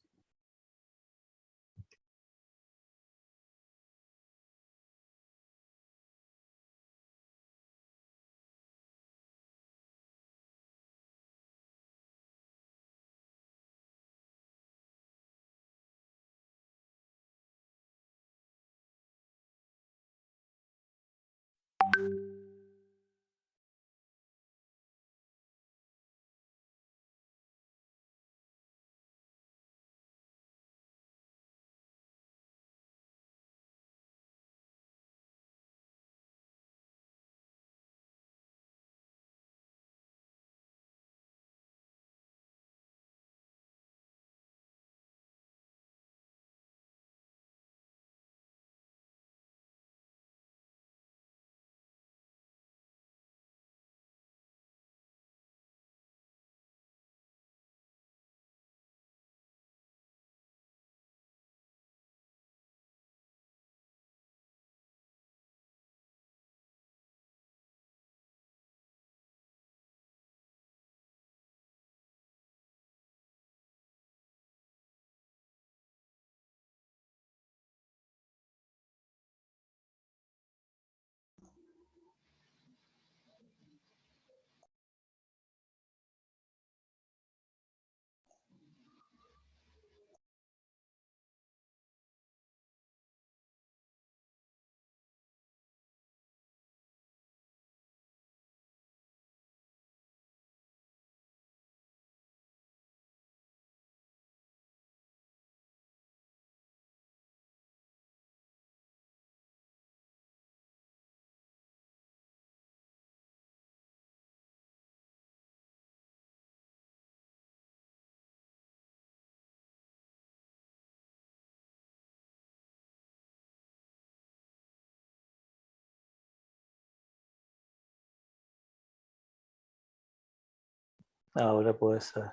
Ahora puede ser.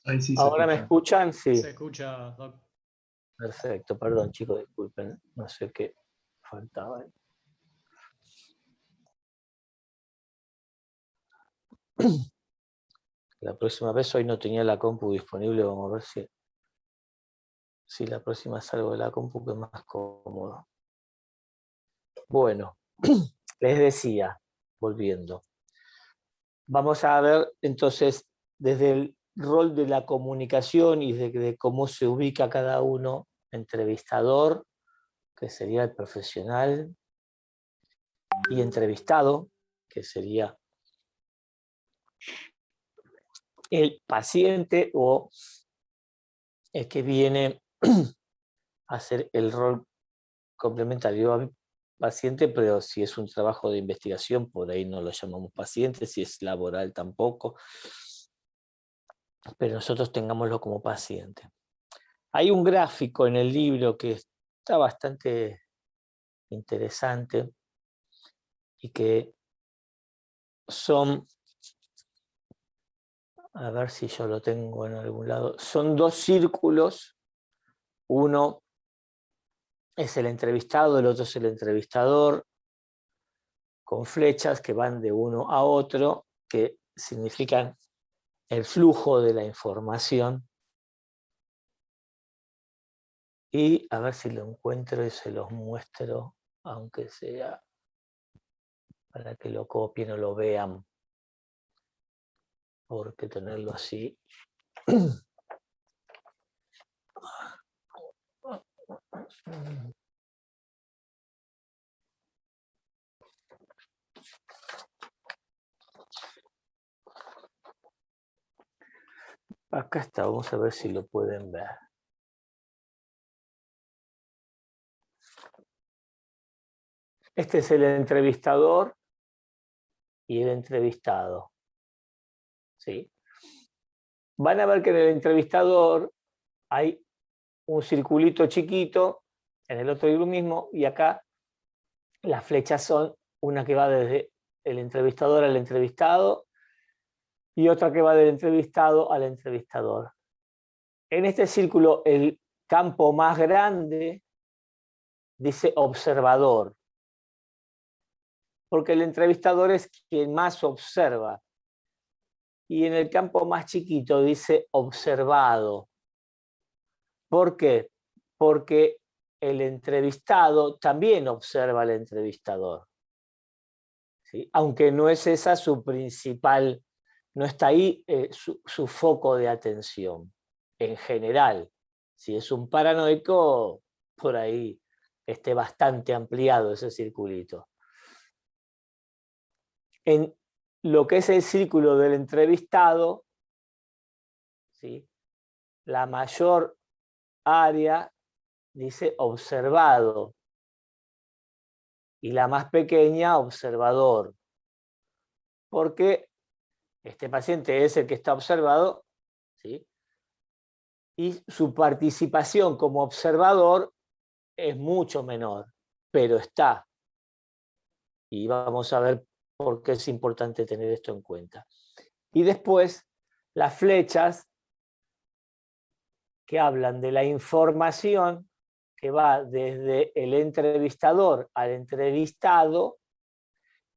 Ahí sí se ¿Ahora me escucha. escuchan? Sí. Se escucha, Doc. Perfecto, perdón chicos, disculpen, no sé qué faltaba. La próxima vez, hoy no tenía la compu disponible, vamos a ver si la próxima salgo de la compu, que es más cómodo. Bueno, les decía, volviendo. Vamos a ver entonces desde el rol de la comunicación y de cómo se ubica cada uno, entrevistador, que sería el profesional, y entrevistado, que sería el paciente o el que viene a hacer el rol complementario al paciente, pero si es un trabajo de investigación, por ahí no lo llamamos paciente, si es laboral tampoco, pero nosotros tengámoslo como paciente. Hay un gráfico en el libro que está bastante interesante y que son, a ver si yo lo tengo en algún lado, son dos círculos, uno es el entrevistado, el otro es el entrevistador, con flechas que van de uno a otro, que significan el flujo de la información. Y a ver si lo encuentro y se los muestro, aunque sea para que lo copien o lo vean, porque tenerlo así. Acá está, vamos a ver si lo pueden ver. Este es el entrevistador y el entrevistado. ¿Sí? Van a ver que en el entrevistador hay un circulito chiquito, en el otro hay lo mismo, y acá las flechas son una que va desde el entrevistador al entrevistado y otra que va del entrevistado al entrevistador. En este círculo, el campo más grande dice observador, porque el entrevistador es quien más observa. Y en el campo más chiquito dice observado. ¿Por qué? Porque el entrevistado también observa al entrevistador. ¿Sí? Aunque no es esa su principal, no está ahí su foco de atención, en general. Si es un paranoico, por ahí esté bastante ampliado ese circulito. En lo que es el círculo del entrevistado, ¿sí? La mayor área dice observado y la más pequeña observador, porque este paciente es el que está observado, ¿sí? Y su participación como observador es mucho menor, pero está. Y vamos a ver por qué es importante tener esto en cuenta. Y después, las flechas que hablan de la información que va desde el entrevistador al entrevistado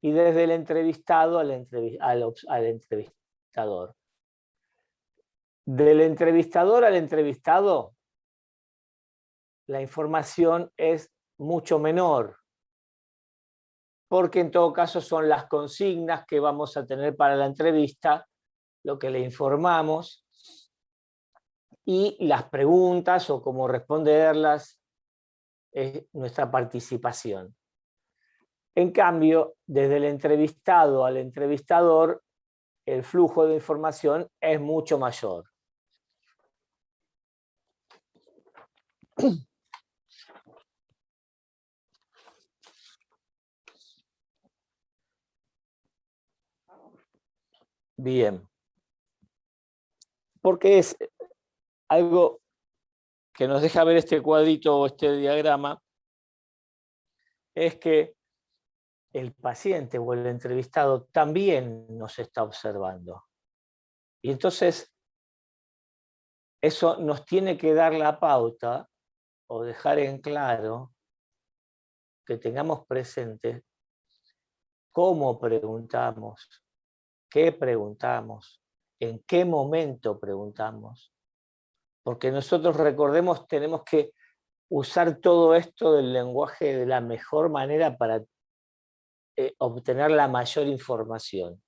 y desde el entrevistado al entrevistador. Del entrevistador al entrevistado, la información es mucho menor, porque en todo caso son las consignas que vamos a tener para la entrevista, lo que le informamos, y las preguntas o cómo responderlas, es nuestra participación. En cambio, desde el entrevistado al entrevistador, el flujo de información es mucho mayor. Bien. Porque es algo que nos deja ver este cuadrito o este diagrama, es que el paciente o el entrevistado también nos está observando. Y entonces, eso nos tiene que dar la pauta o dejar en claro que tengamos presente cómo preguntamos, qué preguntamos, en qué momento preguntamos. Porque nosotros, recordemos, tenemos que usar todo esto del lenguaje de la mejor manera para obtener la mayor información.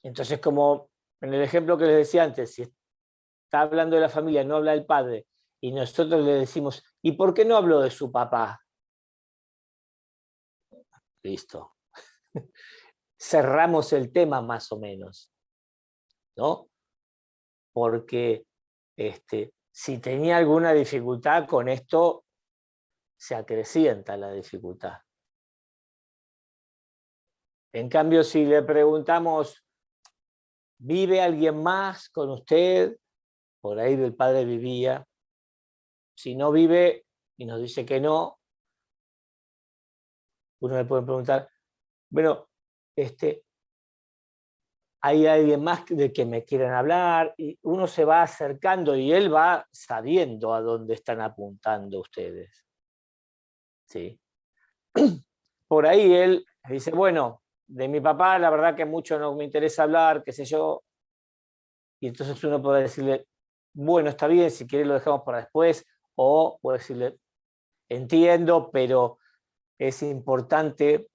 Entonces, como en el ejemplo que les decía antes, si está hablando de la familia, no habla del padre, y nosotros le decimos, ¿y por qué no habló de su papá? Listo. Cerramos el tema más o menos, ¿no? Porque si tenía alguna dificultad con esto, se acrecienta la dificultad. En cambio, si le preguntamos, ¿vive alguien más con usted? Por ahí el padre vivía. Si no vive y nos dice que no, uno le puede preguntar, bueno, ¿hay alguien más de que me quieran hablar? Y uno se va acercando y él va sabiendo a dónde están apuntando ustedes. ¿Sí? Por ahí él dice, bueno, de mi papá la verdad que mucho no me interesa hablar, qué sé yo. Y entonces uno puede decirle, bueno, está bien, si quiere lo dejamos para después. O puede decirle, entiendo, pero es importante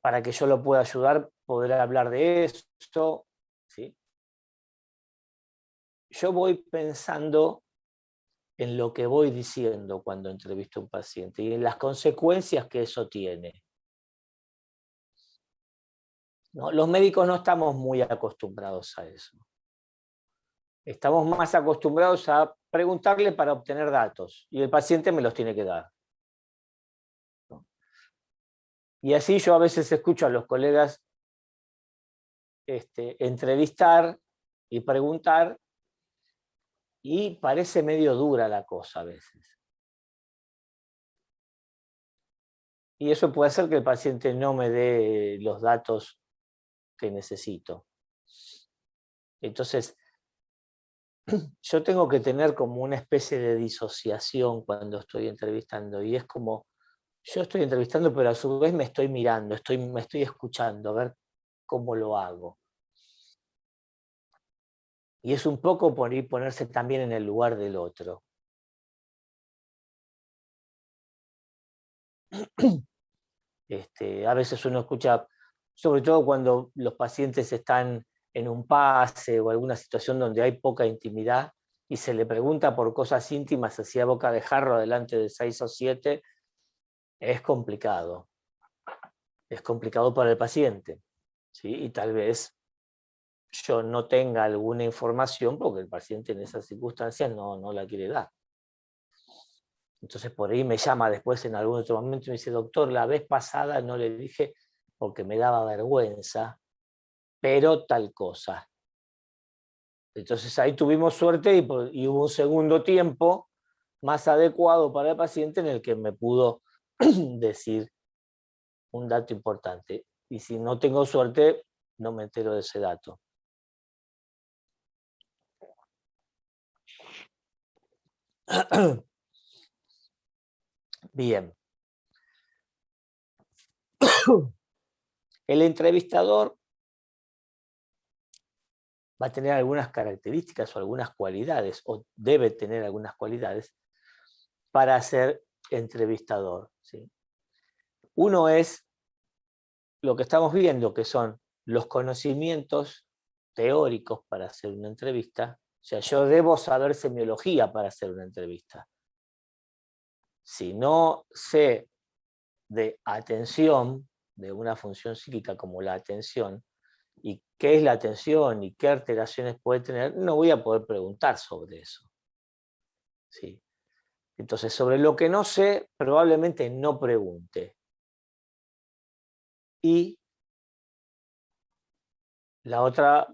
para que yo lo pueda ayudar, poder hablar de esto. ¿Sí? Yo voy pensando en lo que voy diciendo cuando entrevisto a un paciente y en las consecuencias que eso tiene. ¿No? Los médicos no estamos muy acostumbrados a eso. Estamos más acostumbrados a preguntarle para obtener datos y el paciente me los tiene que dar. ¿No? Y así yo a veces escucho a los colegas entrevistar y preguntar y parece medio dura la cosa a veces. Y eso puede hacer que el paciente no me dé los datos que necesito. Entonces, yo tengo que tener como una especie de disociación cuando estoy entrevistando, y es como, yo estoy entrevistando, pero a su vez me estoy mirando, me estoy escuchando, a ver cómo lo hago. Y es un poco ponerse también en el lugar del otro. A veces uno escucha, sobre todo cuando los pacientes están en un pase o alguna situación donde hay poca intimidad y se le pregunta por cosas íntimas así a boca de jarro delante de 6 o 7, es complicado. Es complicado para el paciente, ¿sí? Y tal vez yo no tenga alguna información porque el paciente en esas circunstancias no la quiere dar. Entonces por ahí me llama después en algún otro momento y me dice, doctor, la vez pasada no le dije porque me daba vergüenza, pero tal cosa. Entonces ahí tuvimos suerte y hubo un segundo tiempo más adecuado para el paciente en el que me pudo decir un dato importante. Y si no tengo suerte, no me entero de ese dato. Bien. El entrevistador va a tener algunas características o algunas cualidades, o debe tener algunas cualidades, para ser entrevistador. ¿Sí? Uno es lo que estamos viendo, que son los conocimientos teóricos para hacer una entrevista. O sea, yo debo saber semiología para hacer una entrevista. Si no sé de atención, de una función psíquica como la atención, y qué es la atención y qué alteraciones puede tener, no voy a poder preguntar sobre eso. ¿Sí? Entonces, sobre lo que no sé, probablemente no pregunte. Y la otra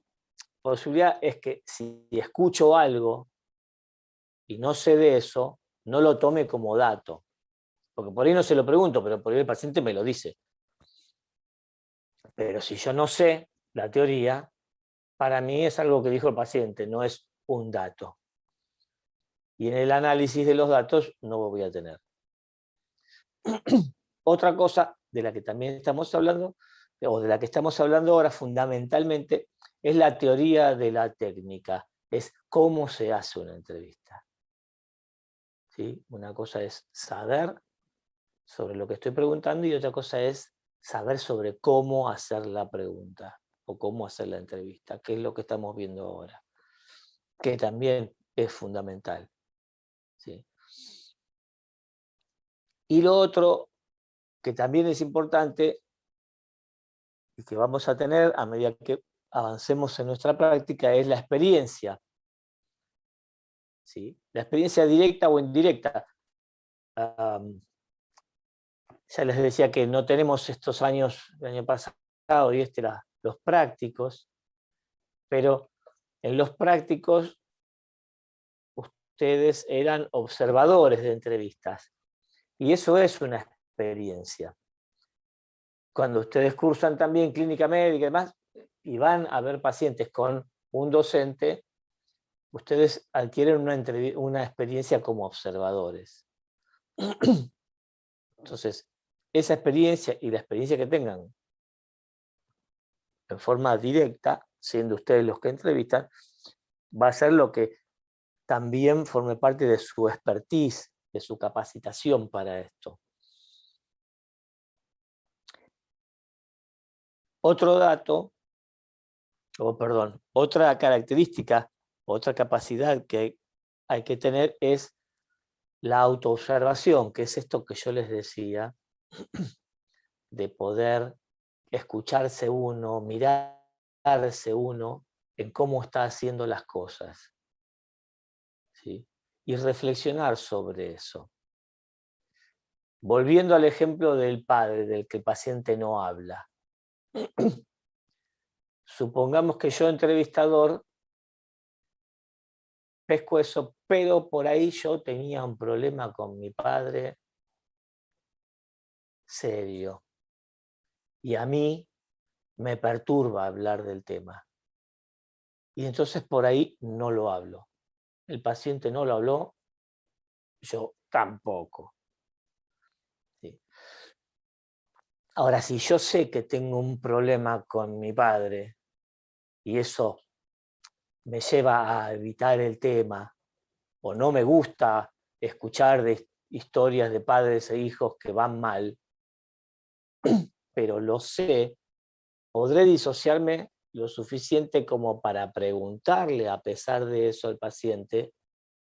posibilidad es que si escucho algo y no sé de eso, no lo tome como dato. Porque por ahí no se lo pregunto, pero por ahí el paciente me lo dice. Pero si yo no sé la teoría, para mí es algo que dijo el paciente, no es un dato. Y en el análisis de los datos no voy a tener. Otra cosa de la que también estamos hablando, o de la que estamos hablando ahora fundamentalmente, es la teoría de la técnica, es cómo se hace una entrevista. ¿Sí? Una cosa es saber sobre lo que estoy preguntando y otra cosa es saber sobre cómo hacer la pregunta o cómo hacer la entrevista, que es lo que estamos viendo ahora, que también es fundamental. ¿Sí? Y lo otro que también es importante y que vamos a tener a medida que avancemos en nuestra práctica es la experiencia. ¿Sí? La experiencia directa o indirecta. Ya les decía que no tenemos estos años del año pasado y los prácticos, pero en los prácticos ustedes eran observadores de entrevistas y eso es una experiencia. Cuando ustedes cursan también clínica médica y demás y van a ver pacientes con un docente, ustedes adquieren una experiencia como observadores. Entonces, esa experiencia y la experiencia que tengan en forma directa, siendo ustedes los que entrevistan, va a ser lo que también forme parte de su expertise, de su capacitación para esto. Otro dato, otra característica, otra capacidad que hay que tener es la autoobservación, que es esto que yo les decía, de poder escucharse uno, mirarse uno en cómo está haciendo las cosas. ¿Sí? Y reflexionar sobre eso. Volviendo al ejemplo del padre, del que el paciente no habla. Supongamos que yo, entrevistador, pesco eso, pero por ahí yo tenía un problema con mi padre serio. Y a mí me perturba hablar del tema. Y entonces por ahí no lo hablo. El paciente no lo habló, yo tampoco. ¿Sí? Ahora, si yo sé que tengo un problema con mi padre y eso me lleva a evitar el tema, o no me gusta escuchar de historias de padres e hijos que van mal, pero lo sé, podré disociarme lo suficiente como para preguntarle, a pesar de eso, al paciente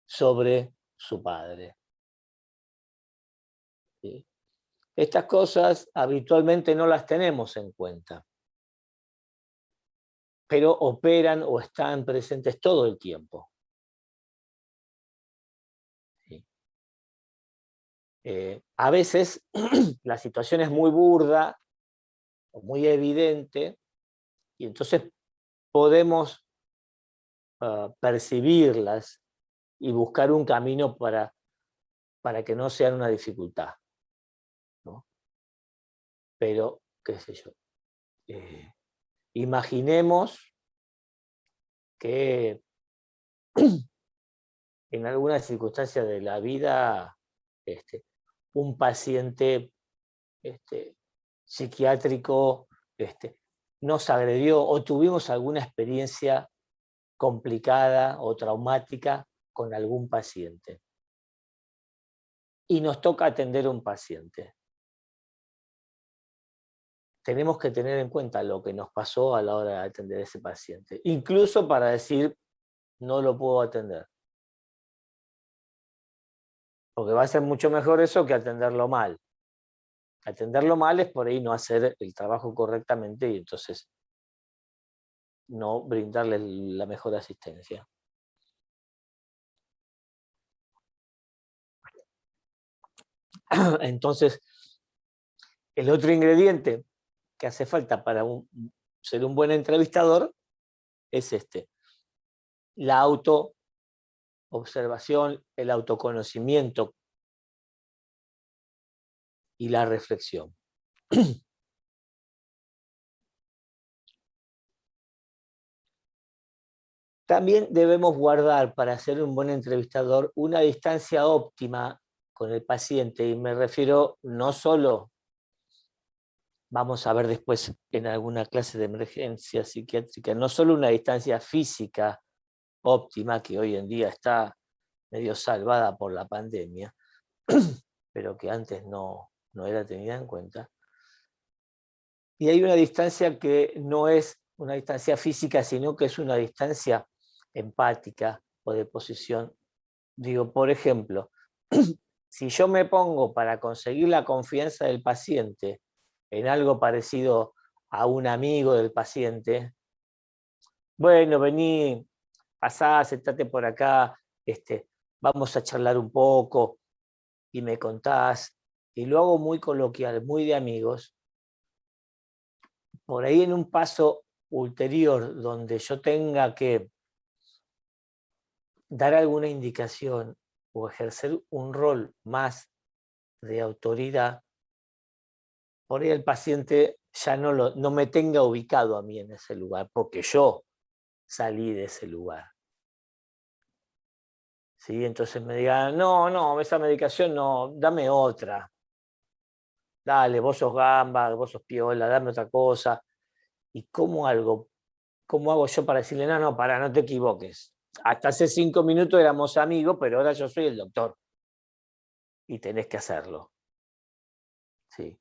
sobre su padre. ¿Sí? Estas cosas habitualmente no las tenemos en cuenta, pero operan o están presentes todo el tiempo. ¿Sí? A veces la situación es muy burda o muy evidente y entonces podemos percibirlas y buscar un camino para que no sean una dificultad, ¿no? Pero, qué sé yo, imaginemos que en alguna circunstancia de la vida un paciente psiquiátrico nos agredió o tuvimos alguna experiencia complicada o traumática con algún paciente. Y nos toca atender a un paciente. Tenemos que tener en cuenta lo que nos pasó a la hora de atender a ese paciente. Incluso para decir, no lo puedo atender. Porque va a ser mucho mejor eso que atenderlo mal. Atenderlo mal es por ahí no hacer el trabajo correctamente y entonces no brindarle la mejor asistencia. Entonces, el otro ingrediente que hace falta para ser un buen entrevistador es la autoobservación, el autoconocimiento y la reflexión. También debemos guardar, para ser un buen entrevistador, una distancia óptima con el paciente, y me refiero no solo, vamos a ver después en alguna clase de emergencia psiquiátrica, no solo una distancia física óptima, que hoy en día está medio salvada por la pandemia, pero que antes no era tenida en cuenta. Y hay una distancia que no es una distancia física, sino que es una distancia empática o de posición. Digo, por ejemplo, si yo me pongo para conseguir la confianza del paciente en algo parecido a un amigo del paciente, bueno, vení, pasá, sentate por acá, vamos a charlar un poco y me contás, y lo hago muy coloquial, muy de amigos. Por ahí en un paso ulterior donde yo tenga que dar alguna indicación o ejercer un rol más de autoridad, por ahí el paciente ya no me tenga ubicado a mí en ese lugar, porque yo salí de ese lugar. ¿Sí? Entonces me digan, no, esa medicación no, dame otra. Dale, vos sos gamba, vos sos piola, dame otra cosa. ¿Y cómo hago yo para decirle, no, pará, no te equivoques? Hasta hace 5 minutos éramos amigos, pero ahora yo soy el doctor. Y tenés que hacerlo. ¿Sí?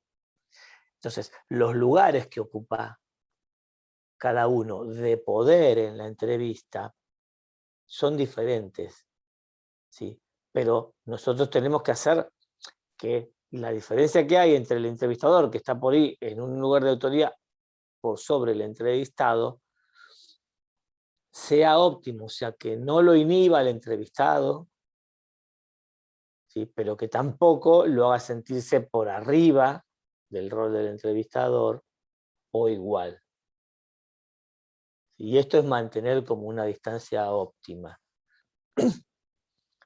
Entonces, los lugares que ocupa cada uno de poder en la entrevista son diferentes. ¿Sí? Pero nosotros tenemos que hacer que la diferencia que hay entre el entrevistador, que está por ahí en un lugar de autoridad por sobre el entrevistado, sea óptimo, o sea, que no lo inhiba el entrevistado, ¿sí? Pero que tampoco lo haga sentirse por arriba del rol del entrevistador o igual. Y esto es mantener como una distancia óptima.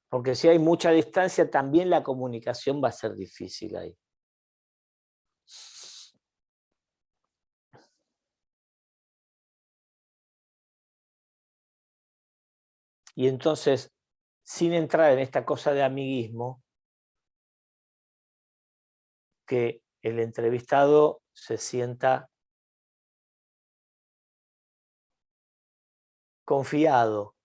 Porque si hay mucha distancia, también la comunicación va a ser difícil ahí. Y entonces, sin entrar en esta cosa de amiguismo, que el entrevistado se sienta confiado,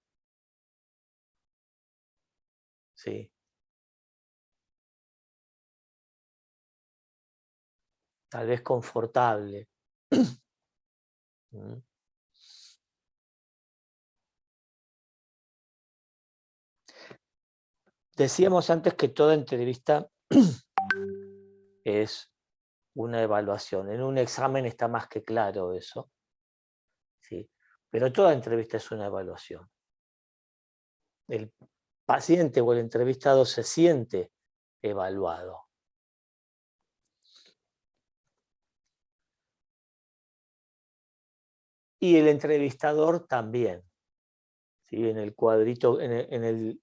¿sí? Tal vez confortable. Decíamos antes que toda entrevista es una evaluación. En un examen está más que claro eso, ¿sí? Pero toda entrevista es una evaluación. El paciente o el entrevistado se siente evaluado. Y el entrevistador también. ¿Sí? En el cuadrito, en el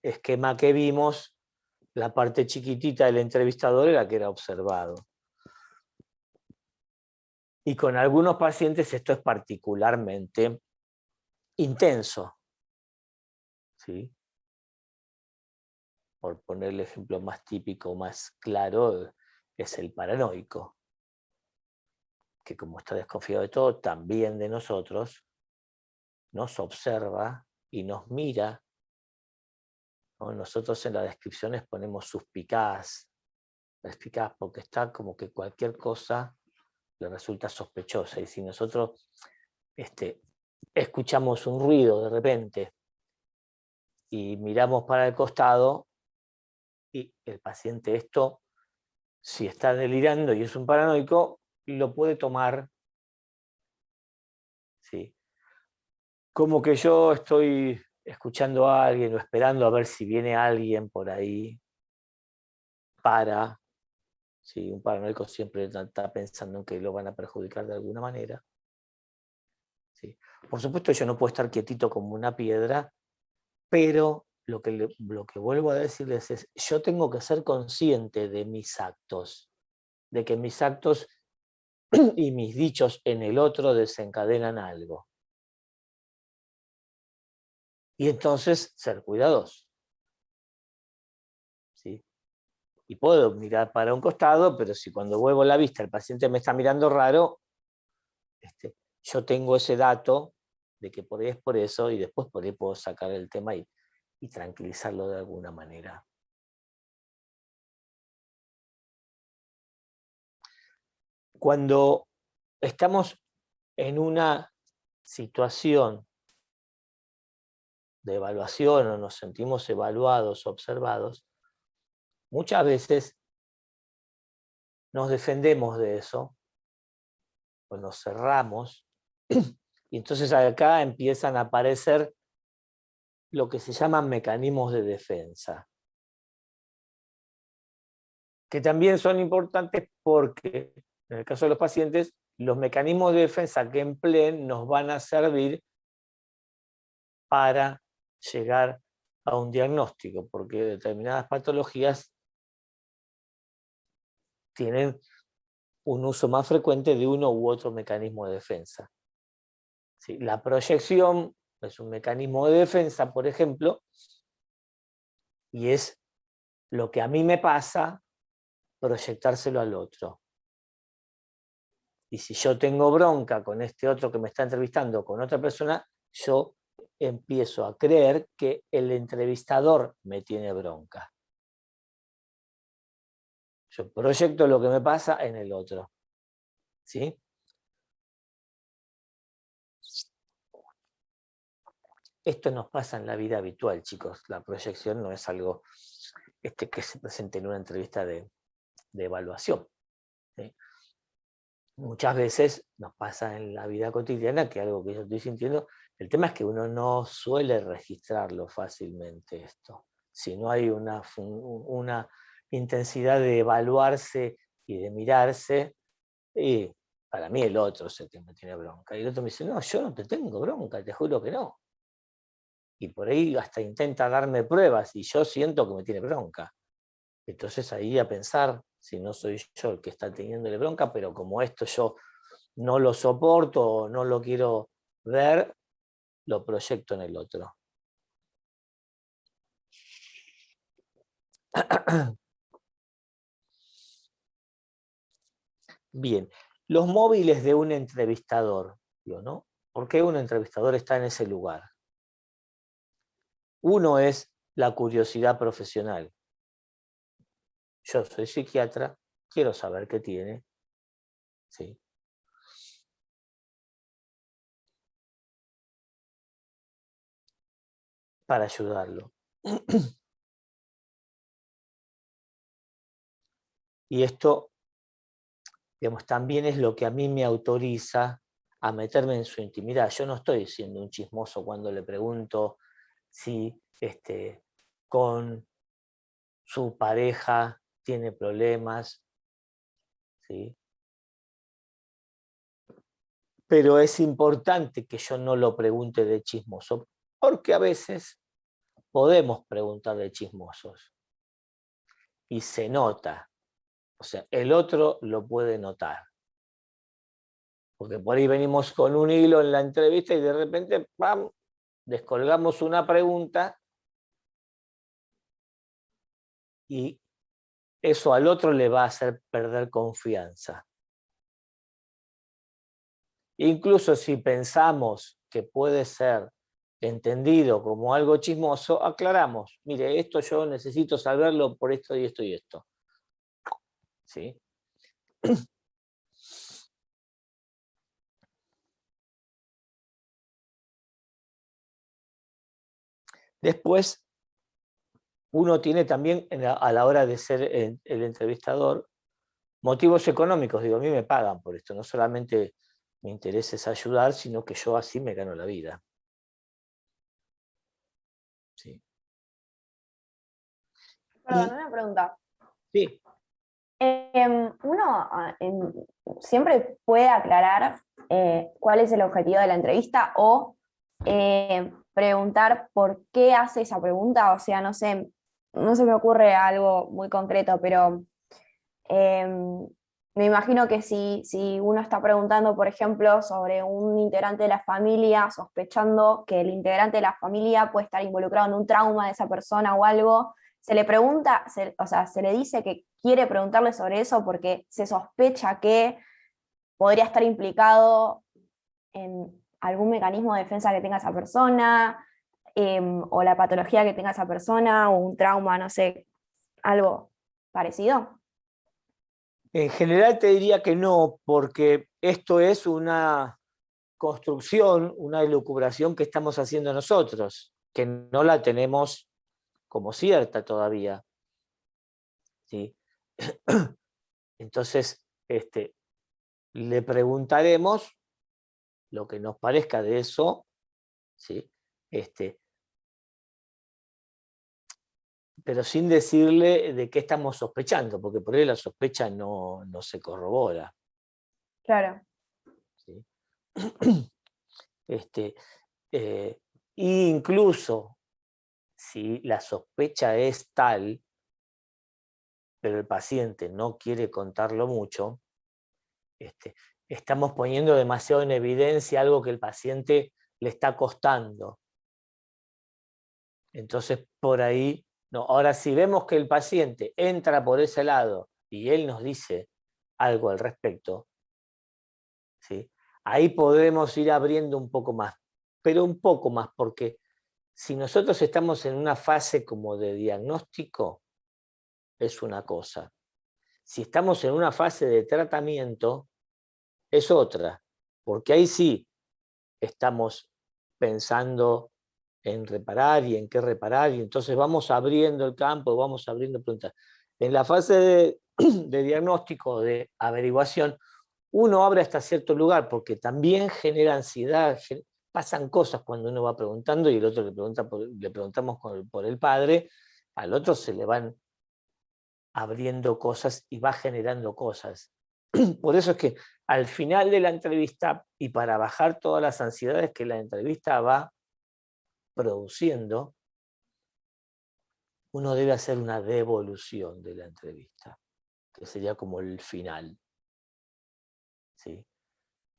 esquema que vimos, la parte chiquitita del entrevistador era que era observado. Y con algunos pacientes esto es particularmente intenso. ¿Sí? Por poner el ejemplo más típico, más claro, es el paranoico, que como está desconfiado de todo, también de nosotros, nos observa y nos mira, ¿no? Nosotros en las descripciones ponemos suspicaz porque está como que cualquier cosa le resulta sospechosa, y si nosotros escuchamos un ruido de repente y miramos para el costado, y el paciente esto, si está delirando y es un paranoico, lo puede tomar, ¿sí? Como que yo estoy escuchando a alguien o esperando a ver si viene alguien por ahí para, ¿sí? Un paranoico siempre está pensando en que lo van a perjudicar de alguna manera, ¿sí? Por supuesto yo no puedo estar quietito como una piedra, pero lo que vuelvo a decirles es, yo tengo que ser consciente de mis actos. de que mis actos y mis dichos en el otro desencadenan algo. Y entonces ser cuidadoso. ¿Sí? Y puedo mirar para un costado, pero si cuando vuelvo la vista el paciente me está mirando raro, yo tengo ese dato de que por ahí es por eso, y después por ahí puedo sacar el tema y tranquilizarlo de alguna manera. Cuando estamos en una situación de evaluación o nos sentimos evaluados, observados, muchas veces nos defendemos de eso, o nos cerramos, y entonces acá empiezan a aparecer lo que se llaman mecanismos de defensa, que también son importantes porque, en el caso de los pacientes, los mecanismos de defensa que empleen nos van a servir para llegar a un diagnóstico, porque determinadas patologías tienen un uso más frecuente de uno u otro mecanismo de defensa. ¿Sí? La proyección es un mecanismo de defensa, por ejemplo, y es lo que a mí me pasa, proyectárselo al otro. Y si yo tengo bronca con este otro que me está entrevistando, con otra persona, yo empiezo a creer que el entrevistador me tiene bronca. Yo proyecto lo que me pasa en el otro. ¿Sí? Esto nos pasa en la vida habitual, chicos. La proyección no es algo que se presente en una entrevista de evaluación. ¿Sí? Muchas veces nos pasa en la vida cotidiana que algo que yo estoy sintiendo, el tema es que uno no suele registrarlo fácilmente esto. Si no hay una intensidad de evaluarse y de mirarse, y para mí el otro es el que me tiene bronca. Y el otro me dice, no, yo no te tengo bronca, te juro que no. Y por ahí hasta intenta darme pruebas y yo siento que me tiene bronca. Entonces ahí a pensar si no soy yo el que está teniéndole bronca, pero como esto yo no lo soporto o no lo quiero ver, lo proyecto en el otro. Bien, los móviles de un entrevistador, ¿no? ¿Por qué un entrevistador está en ese lugar? Uno es la curiosidad profesional. Yo soy psiquiatra, quiero saber qué tiene. ¿Sí? Para ayudarlo. Y esto, digamos, también es lo que a mí me autoriza a meterme en su intimidad. Yo no estoy siendo un chismoso cuando le pregunto si con su pareja tiene problemas, ¿sí? Pero es importante que yo no lo pregunte de chismoso, porque a veces podemos preguntar de chismosos y se nota, o sea, el otro lo puede notar. Porque por ahí venimos con un hilo en la entrevista y de repente, ¡pam!, descolgamos una pregunta y eso al otro le va a hacer perder confianza. Incluso si pensamos que puede ser entendido como algo chismoso, aclaramos, mire, esto yo necesito saberlo por esto y esto y esto. ¿Sí? Después, uno tiene también a la hora de ser el entrevistador motivos económicos. Digo, a mí me pagan por esto, no solamente mi interés es ayudar, sino que yo así me gano la vida. Sí. Perdón, una pregunta. Sí. Uno siempre puede aclarar cuál es el objetivo de la entrevista o preguntar por qué hace esa pregunta. O sea, no sé, no se me ocurre algo muy concreto, pero Me imagino que si uno está preguntando, por ejemplo, sobre un integrante de la familia, sospechando que el integrante de la familia puede estar involucrado en un trauma de esa persona o algo, se le pregunta, o sea, se le dice que quiere preguntarle sobre eso porque se sospecha que podría estar implicado en algún mecanismo de defensa que tenga esa persona, o la patología que tenga esa persona, o un trauma, no sé, algo parecido. En general te diría que no, porque esto es una construcción, una elucubración que estamos haciendo nosotros, que no la tenemos como cierta todavía. ¿Sí? Entonces, le preguntaremos lo que nos parezca de eso, ¿sí? Pero sin decirle de qué estamos sospechando, porque por ahí la sospecha no se corrobora. Claro. ¿Sí? Incluso si la sospecha es tal, pero el paciente no quiere contarlo mucho, estamos poniendo demasiado en evidencia algo que el paciente le está costando. Entonces, por ahí, no. Ahora, si vemos que el paciente entra por ese lado y él nos dice algo al respecto, ¿sí? Ahí podemos ir abriendo un poco más, pero un poco más, porque si nosotros estamos en una fase como de diagnóstico, es una cosa. Si estamos en una fase de tratamiento, es otra, porque ahí sí estamos pensando en reparar y en qué reparar, y entonces vamos abriendo el campo, vamos abriendo preguntas. En la fase de diagnóstico, de averiguación, uno abre hasta cierto lugar, porque también genera ansiedad, pasan cosas cuando uno va preguntando y el otro le preguntamos por el padre, al otro se le van abriendo cosas y va generando cosas. Por eso es que al final de la entrevista, y para bajar todas las ansiedades que la entrevista va produciendo, uno debe hacer una devolución de la entrevista, que sería como el final. ¿Sí?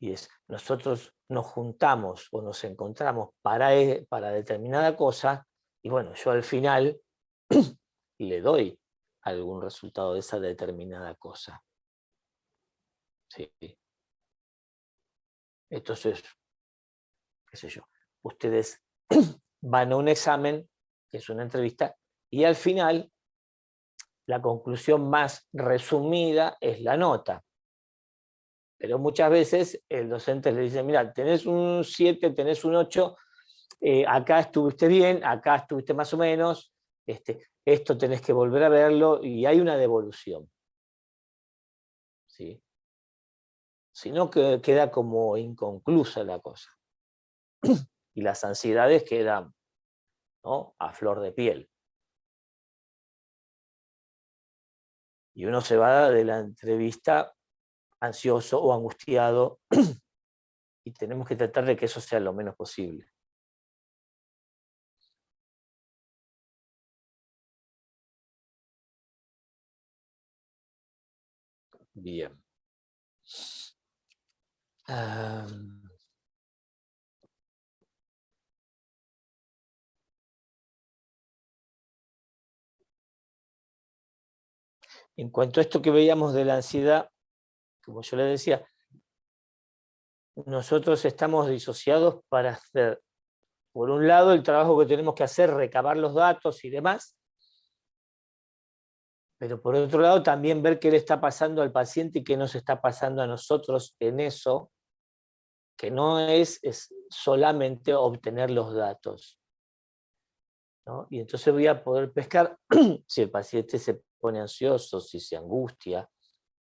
Y es, nosotros nos juntamos o nos encontramos para determinada cosa, y bueno, yo al final le doy algún resultado de esa determinada cosa. ¿Sí? Entonces, qué sé yo, ustedes van a un examen, que es una entrevista, y al final la conclusión más resumida es la nota. Pero muchas veces el docente le dice, mira, tenés un 7, tenés un 8, acá estuviste bien, acá estuviste más o menos, esto tenés que volver a verlo, y hay una devolución. ¿Sí? Si no, queda como inconclusa la cosa. Y las ansiedades quedan, ¿no?, a flor de piel. Y uno se va de la entrevista ansioso o angustiado, y tenemos que tratar de que eso sea lo menos posible. Bien. En cuanto a esto que veíamos de la ansiedad, como yo le decía, nosotros estamos disociados para hacer, por un lado, el trabajo que tenemos que hacer, recabar los datos y demás, pero por otro lado también ver qué le está pasando al paciente y qué nos está pasando a nosotros en eso, que no es solamente obtener los datos, ¿no? Y entonces voy a poder pescar si el paciente se pone ansioso, si se angustia,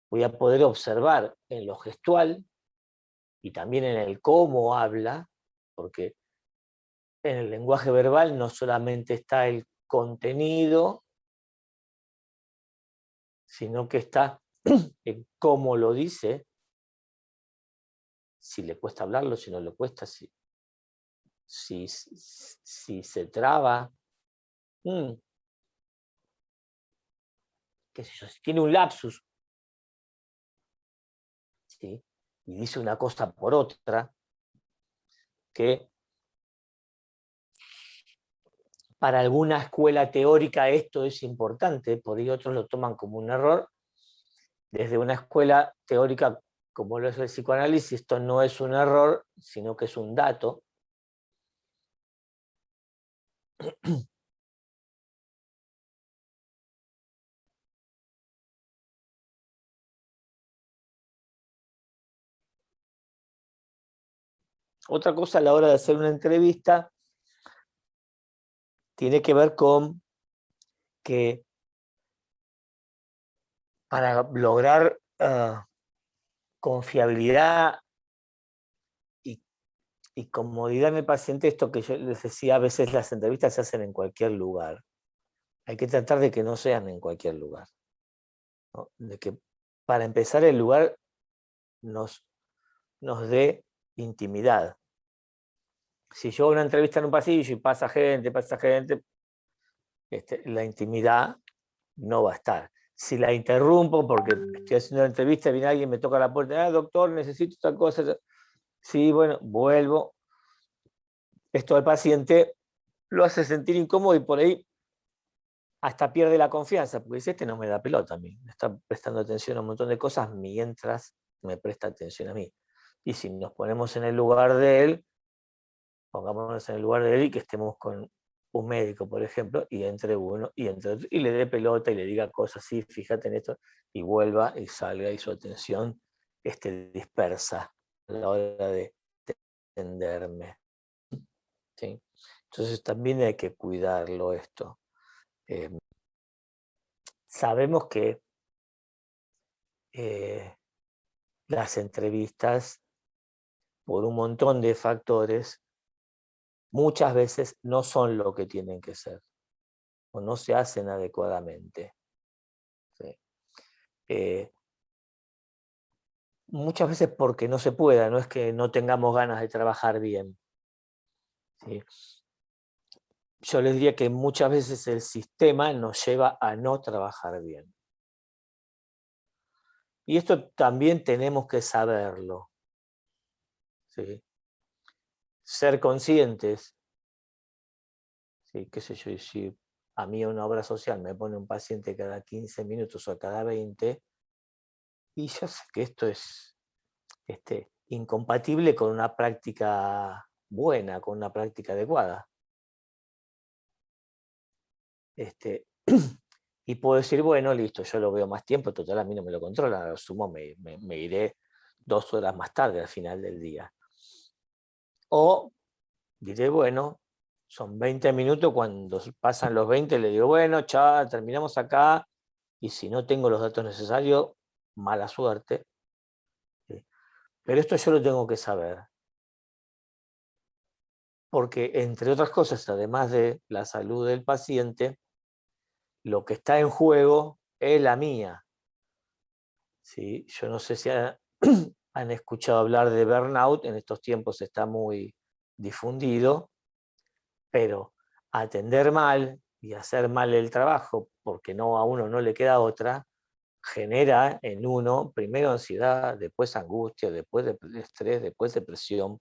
voy a poder observar en lo gestual y también en el cómo habla, porque en el lenguaje verbal no solamente está el contenido, sino que está en cómo lo dice, si le cuesta hablarlo, si no le cuesta, si se traba, qué sé yo, si tiene un lapsus, ¿sí? Y dice una cosa por otra, que para alguna escuela teórica esto es importante, por ahí otros lo toman como un error. Desde una escuela teórica como lo es el psicoanálisis, esto no es un error, sino que es un dato. Otra cosa a la hora de hacer una entrevista tiene que ver con que para lograr confiabilidad y comodidad en el paciente, esto que yo les decía, a veces las entrevistas se hacen en cualquier lugar. Hay que tratar de que no sean en cualquier lugar, ¿no? De que para empezar el lugar nos dé intimidad. Si yo hago una entrevista en un pasillo y pasa gente, la intimidad no va a estar. Si la interrumpo porque estoy haciendo la entrevista, viene alguien, me toca la puerta, doctor, necesito tal cosa. Sí, bueno, vuelvo. Esto al paciente lo hace sentir incómodo y por ahí hasta pierde la confianza, porque dice, este no me da pelota a mí, me está prestando atención a un montón de cosas mientras me presta atención a mí. Y si nos ponemos en el lugar de él, pongámonos en el lugar de él y que estemos con un médico, por ejemplo, y entre uno y entre otro, y le dé pelota y le diga cosas así, fíjate en esto, y vuelva y salga y su atención dispersa a la hora de entenderme. ¿Sí? Entonces también hay que cuidarlo esto. Sabemos que las entrevistas, por un montón de factores, muchas veces no son lo que tienen que ser, o no se hacen adecuadamente. ¿Sí? Muchas veces porque no se pueda, no es que no tengamos ganas de trabajar bien. ¿Sí? Yo les diría que muchas veces el sistema nos lleva a no trabajar bien. Y esto también tenemos que saberlo. ¿Sí? Ser conscientes. ¿Sí? ¿Qué sé yo? Si a mí una obra social me pone un paciente cada 15 minutos o cada 20, y yo sé que esto es incompatible con una práctica buena, con una práctica adecuada. Y puedo decir, bueno, listo, yo lo veo más tiempo, total a mí no me lo controlan, a lo sumo me iré 2 horas más tarde al final del día. O diré, bueno, son 20 minutos, cuando pasan los 20 le digo, bueno, chao, terminamos acá, y si no tengo los datos necesarios, mala suerte. ¿Sí? Pero esto yo lo tengo que saber. Porque, entre otras cosas, además de la salud del paciente, lo que está en juego es la mía. ¿Sí? Yo no sé si han escuchado hablar de burnout, en estos tiempos está muy difundido, pero atender mal y hacer mal el trabajo, porque a uno no le queda otra, genera en uno primero ansiedad, después angustia, después estrés, después depresión.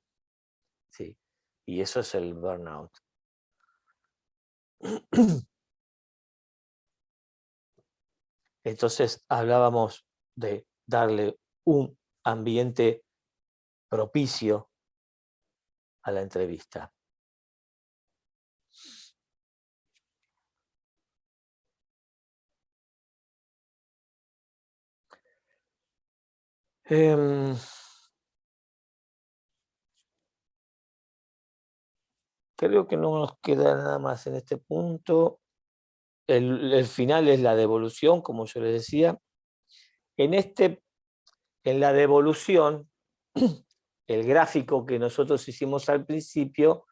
¿Sí? Y eso es el burnout. Entonces hablábamos de darle un ambiente propicio a la entrevista. Creo que no nos queda nada más en este punto. El final es la devolución, como yo les decía. En la devolución, el gráfico que nosotros hicimos al principio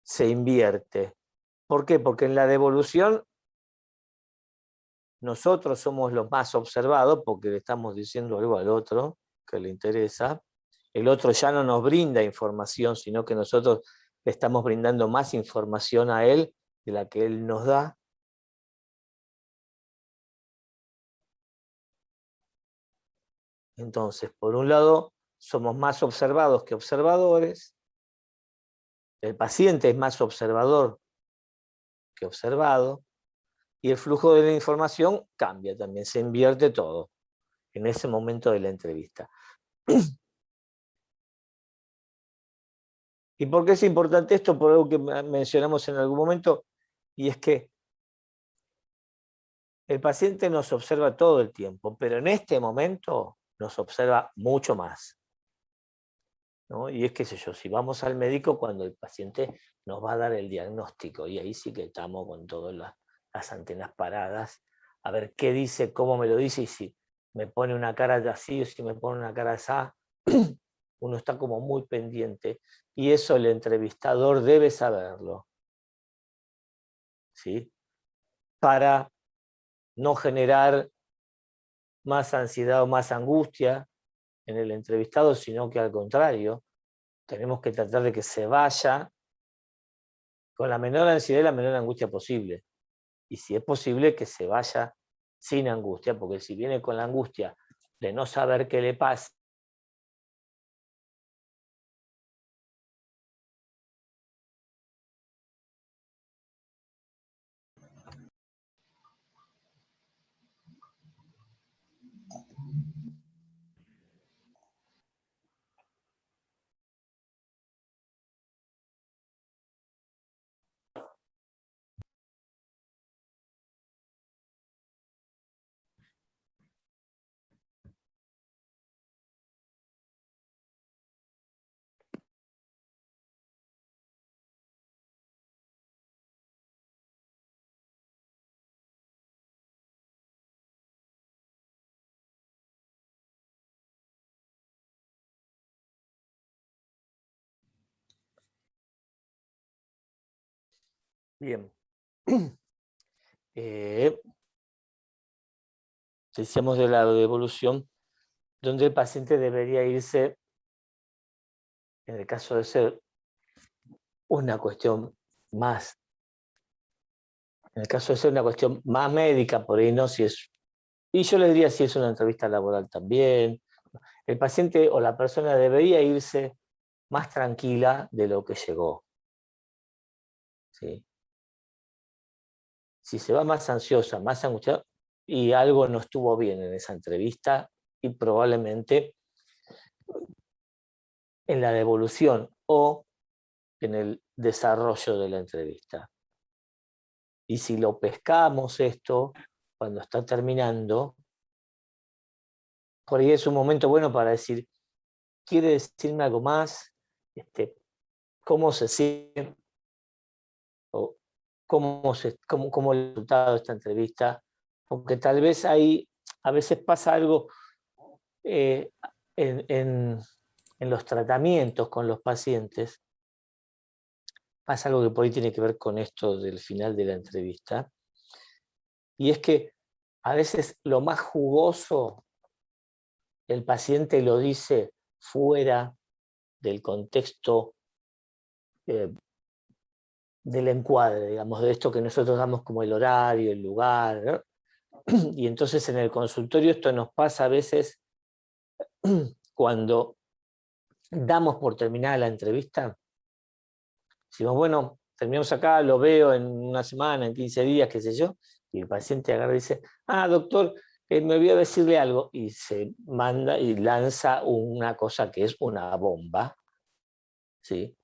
se invierte. ¿Por qué? Porque en la devolución nosotros somos los más observados porque le estamos diciendo algo al otro que le interesa. El otro ya no nos brinda información, sino que nosotros le estamos brindando más información a él de la que él nos da. Entonces, por un lado, somos más observados que observadores, el paciente es más observador que observado, y el flujo de la información cambia también, se invierte todo en ese momento de la entrevista. ¿Y por qué es importante esto? Por algo que mencionamos en algún momento, y es que el paciente nos observa todo el tiempo, pero en este momento nos observa mucho más, ¿no? Y es, qué sé yo, si vamos al médico cuando el paciente nos va a dar el diagnóstico, y ahí sí que estamos con todas las antenas paradas, a ver qué dice, cómo me lo dice, y si me pone una cara así o si me pone una cara así, uno está como muy pendiente, y eso el entrevistador debe saberlo, ¿sí? Para no generar más ansiedad o más angustia en el entrevistado, sino que al contrario, tenemos que tratar de que se vaya con la menor ansiedad y la menor angustia posible. Y si es posible, que se vaya sin angustia, porque si viene con la angustia de no saber qué le pasa, bien. Decíamos de la devolución, donde el paciente debería irse, en el caso de ser una cuestión más, en el caso de ser una cuestión más médica, por ahí no, si es, y yo le diría si es una entrevista laboral también, el paciente o la persona debería irse más tranquila de lo que llegó, ¿sí? Si se va más ansiosa, más angustiada, y algo no estuvo bien en esa entrevista, y probablemente en la devolución o en el desarrollo de la entrevista. Y si lo pescamos esto, cuando está terminando, por ahí es un momento bueno para decir, ¿quiere decirme algo más? ¿Cómo se siente? ¿O cómo el resultado de esta entrevista? Porque tal vez ahí a veces pasa algo en los tratamientos con los pacientes, pasa algo que por ahí tiene que ver con esto del final de la entrevista, y es que a veces lo más jugoso el paciente lo dice fuera del contexto del encuadre, digamos, de esto que nosotros damos como el horario, el lugar, ¿no? Y entonces en el consultorio esto nos pasa a veces cuando damos por terminada la entrevista, decimos, bueno, terminamos acá, lo veo en una semana, en 15 días, qué sé yo, y el paciente agarra y dice, ah, doctor, me voy a decirle algo, y se manda y lanza una cosa que es una bomba, ¿sí?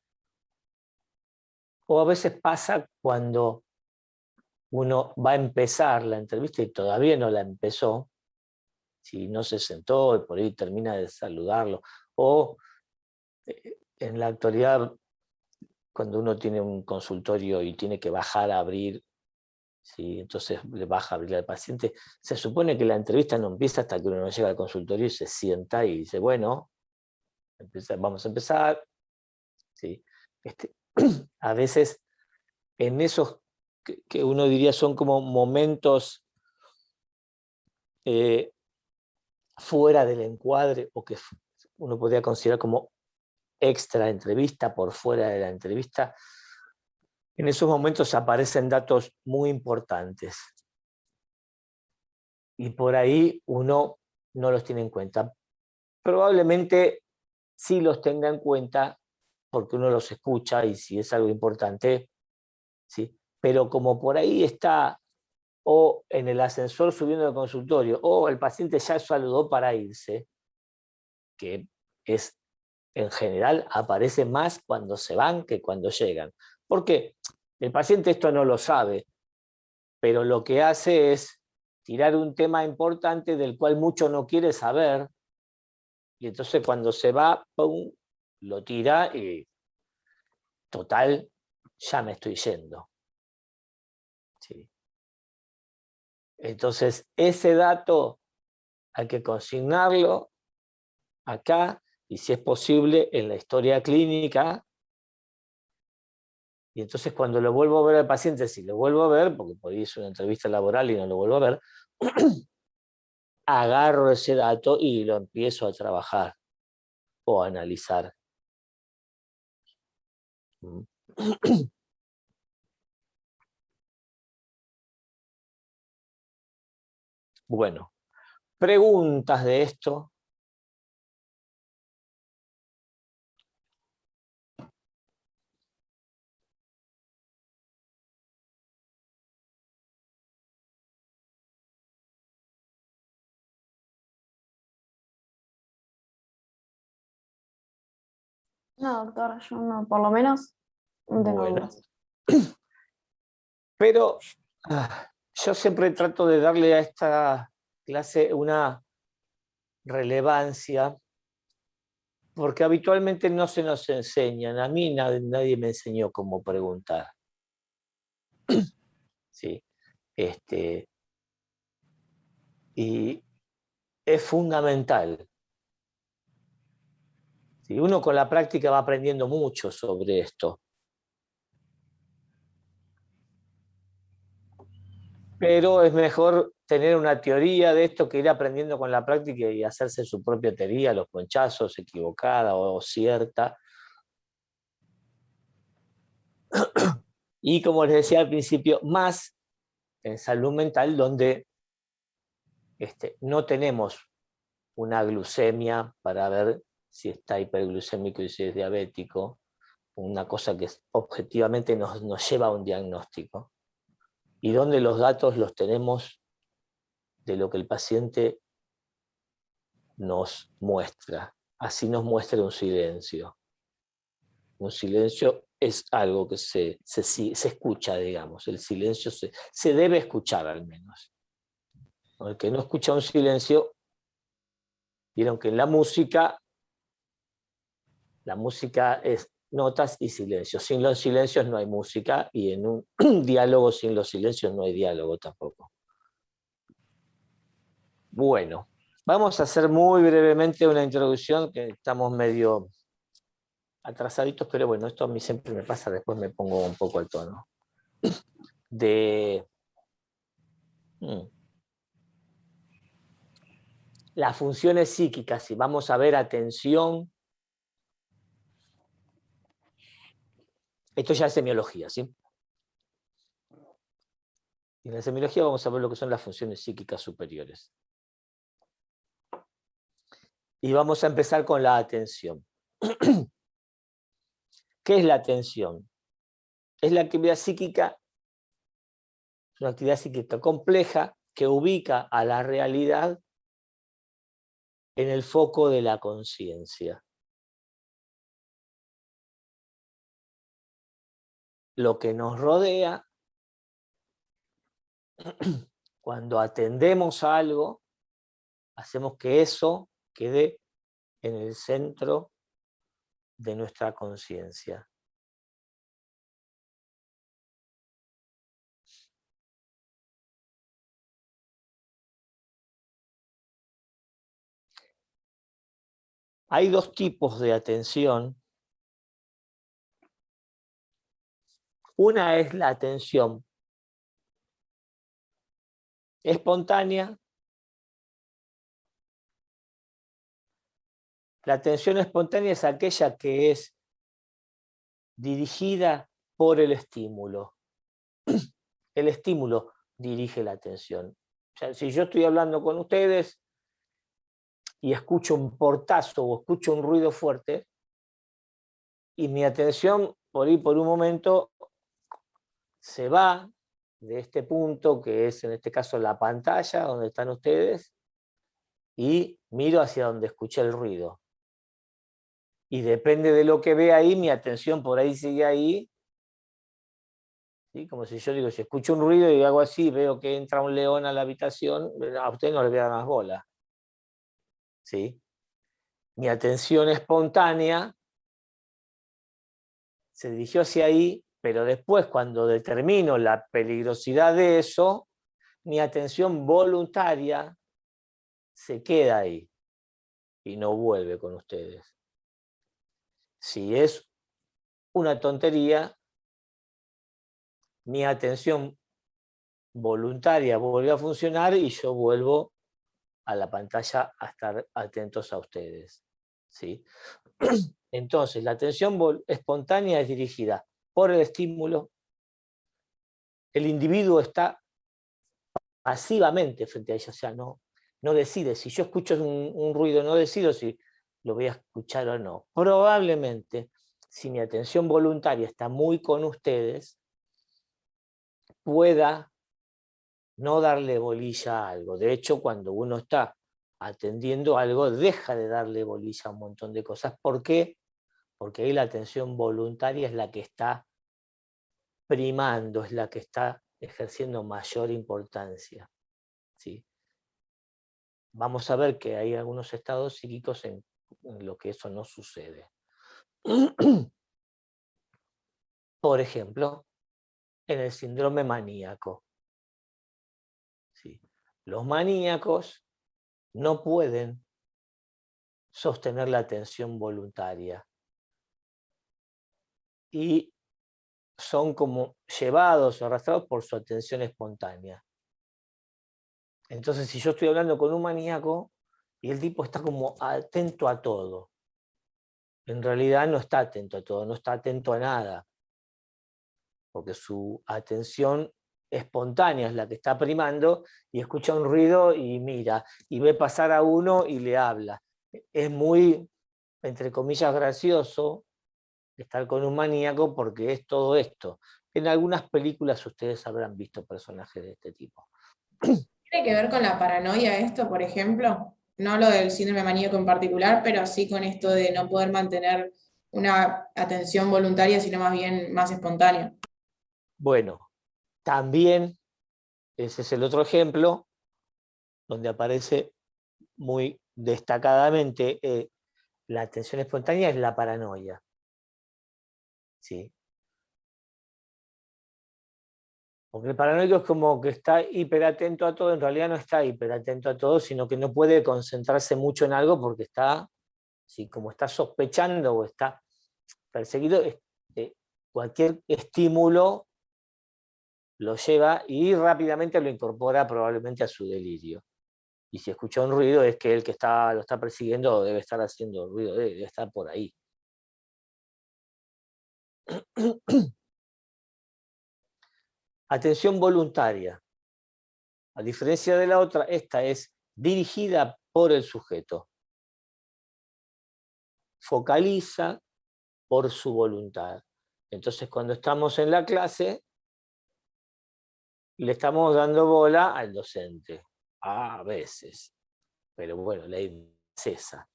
O a veces pasa cuando uno va a empezar la entrevista y todavía no la empezó, si no se sentó y por ahí termina de saludarlo, o en la actualidad, cuando uno tiene un consultorio y tiene que bajar a abrir, ¿sí? Entonces le baja a abrir al paciente, se supone que la entrevista no empieza hasta que uno no llega al consultorio y se sienta y dice, bueno, vamos a empezar, ¿sí? A veces en esos que uno diría son como momentos fuera del encuadre, o que uno podría considerar como extra entrevista, por fuera de la entrevista, en esos momentos aparecen datos muy importantes. Y por ahí uno no los tiene en cuenta. probablemente sí los tenga en cuenta, porque uno los escucha y si es algo importante, ¿sí? Pero como por ahí está, o en el ascensor subiendo al consultorio, o el paciente ya saludó para irse, que es en general aparece más cuando se van que cuando llegan. Porque el paciente esto no lo sabe, pero lo que hace es tirar un tema importante del cual mucho no quiere saber, y entonces cuando se va, ¡pum!, lo tira y total, ya me estoy yendo. ¿Sí? Entonces, ese dato hay que consignarlo acá, y si es posible, en la historia clínica. Y entonces cuando lo vuelvo a ver al paciente, si lo vuelvo a ver, porque por ahí es una entrevista laboral y no lo vuelvo a ver, agarro ese dato y lo empiezo a trabajar o a analizar. Bueno, preguntas de esto. No, doctor, yo no, por lo menos no tengo Bueno. dudas. Pero yo siempre trato de darle a esta clase una relevancia, porque habitualmente no se nos enseñan. A mí nadie me enseñó cómo preguntar. ¿Sí? Y es fundamental. ¿Sí? Uno con la práctica va aprendiendo mucho sobre esto. Pero es mejor tener una teoría de esto que ir aprendiendo con la práctica y hacerse su propia teoría, los ponchazos, equivocada o cierta. Y como les decía al principio, más en salud mental, donde no tenemos una glucemia para ver si está hiperglucémico y si es diabético, una cosa que objetivamente nos lleva a un diagnóstico, y donde los datos los tenemos de lo que el paciente nos muestra. Así nos muestra un silencio. Un silencio es algo que se escucha, digamos. El silencio se debe escuchar al menos. El que no escucha un silencio, vieron que en la música es notas y silencios. Sin los silencios no hay música, y en un diálogo sin los silencios no hay diálogo tampoco. Bueno, vamos a hacer muy brevemente una introducción, que estamos medio atrasaditos, pero bueno, esto a mí siempre me pasa, después me pongo un poco al tono. De las funciones psíquicas, y vamos a ver atención. Esto ya es semiología, ¿sí? Y en la semiología vamos a ver lo que son las funciones psíquicas superiores. Y vamos a empezar con la atención. ¿Qué es la atención? Es la actividad psíquica, una actividad psíquica compleja que ubica a la realidad en el foco de la conciencia. Lo que nos rodea, cuando atendemos a algo, hacemos que eso quede en el centro de nuestra conciencia. Hay dos tipos de atención. Una es la atención espontánea. La atención espontánea es aquella que es dirigida por el estímulo. El estímulo dirige la atención. O sea, si yo estoy hablando con ustedes y escucho un portazo o escucho un ruido fuerte, y mi atención por ahí por un momento se va de este punto, que es en este caso la pantalla donde están ustedes, y miro hacia donde escuché el ruido. Y depende de lo que vea ahí, mi atención por ahí sigue ahí. ¿Sí? Como si yo digo, si escucho un ruido y hago así, veo que entra un león a la habitación, a usted no le voy a dar más bola. ¿Sí? Mi atención espontánea se dirigió hacia ahí, pero después cuando determino la peligrosidad de eso, mi atención voluntaria se queda ahí y no vuelve con ustedes. Si es una tontería, mi atención voluntaria vuelve a funcionar y yo vuelvo a la pantalla a estar atentos a ustedes. ¿Sí? Entonces, la atención espontánea es dirigida por el estímulo. El individuo está pasivamente frente a ella, o sea, no decide. Si yo escucho un ruido, no decido si lo voy a escuchar o no. Probablemente, si mi atención voluntaria está muy con ustedes, pueda no darle bolilla a algo. De hecho, cuando uno está atendiendo algo, deja de darle bolilla a un montón de cosas. ¿Por qué? Porque ahí la atención voluntaria es la que está primando, es la que está ejerciendo mayor importancia. ¿Sí? Vamos a ver que hay algunos estados psíquicos en lo que eso no sucede. Por ejemplo, en el síndrome maníaco. ¿Sí? Los maníacos no pueden sostener la atención voluntaria y son como llevados o arrastrados por su atención espontánea. Entonces, si yo estoy hablando con un maníaco y el tipo está como atento a todo, en realidad no está atento a todo, no está atento a nada, porque su atención espontánea es la que está primando y escucha un ruido y mira, y ve pasar a uno y le habla. Es muy, entre comillas, gracioso estar con un maníaco porque es todo esto. En algunas películas ustedes habrán visto personajes de este tipo. ¿Tiene que ver con la paranoia esto, por ejemplo? No lo del síndrome maníaco en particular, pero sí con esto de no poder mantener una atención voluntaria, sino más bien más espontánea. Bueno, también ese es el otro ejemplo donde aparece muy destacadamente la atención espontánea es la paranoia. ¿Sí? Porque el paranoico es como que está hiperatento a todo, en realidad no está hiperatento a todo, sino que no puede concentrarse mucho en algo porque está, ¿sí? Como está sospechando o está perseguido, cualquier estímulo lo lleva y rápidamente lo incorpora probablemente a su delirio. Y si escucha un ruido es que el que lo está persiguiendo debe estar haciendo ruido, debe estar por ahí. Atención voluntaria. A diferencia de la otra, esta es dirigida por el sujeto. Focaliza por su voluntad. Entonces, cuando estamos en la clase, le estamos dando bola al docente. A veces. Pero bueno, la idea es esa.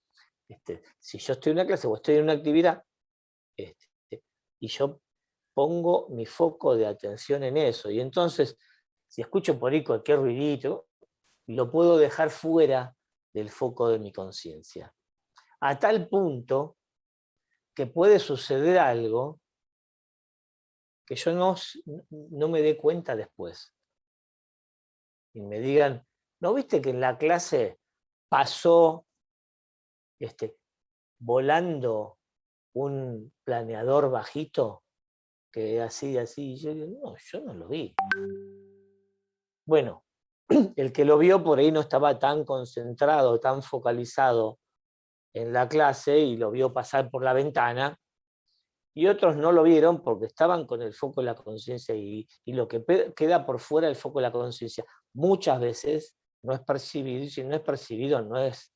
Si yo estoy en una clase o estoy en una actividad, y yo pongo mi foco de atención en eso, y entonces, si escucho por ahí cualquier ruidito, lo puedo dejar fuera del foco de mi conciencia. A tal punto que puede suceder algo que yo no me dé cuenta después. Y me digan, ¿no viste que en la clase pasó volando un planeador bajito? Que así, y yo digo, no, yo no lo vi. Bueno, el que lo vio por ahí no estaba tan concentrado, tan focalizado en la clase y lo vio pasar por la ventana, y otros no lo vieron porque estaban con el foco de la conciencia y lo que queda por fuera del foco de la conciencia muchas veces no es percibido, y si no es percibido no es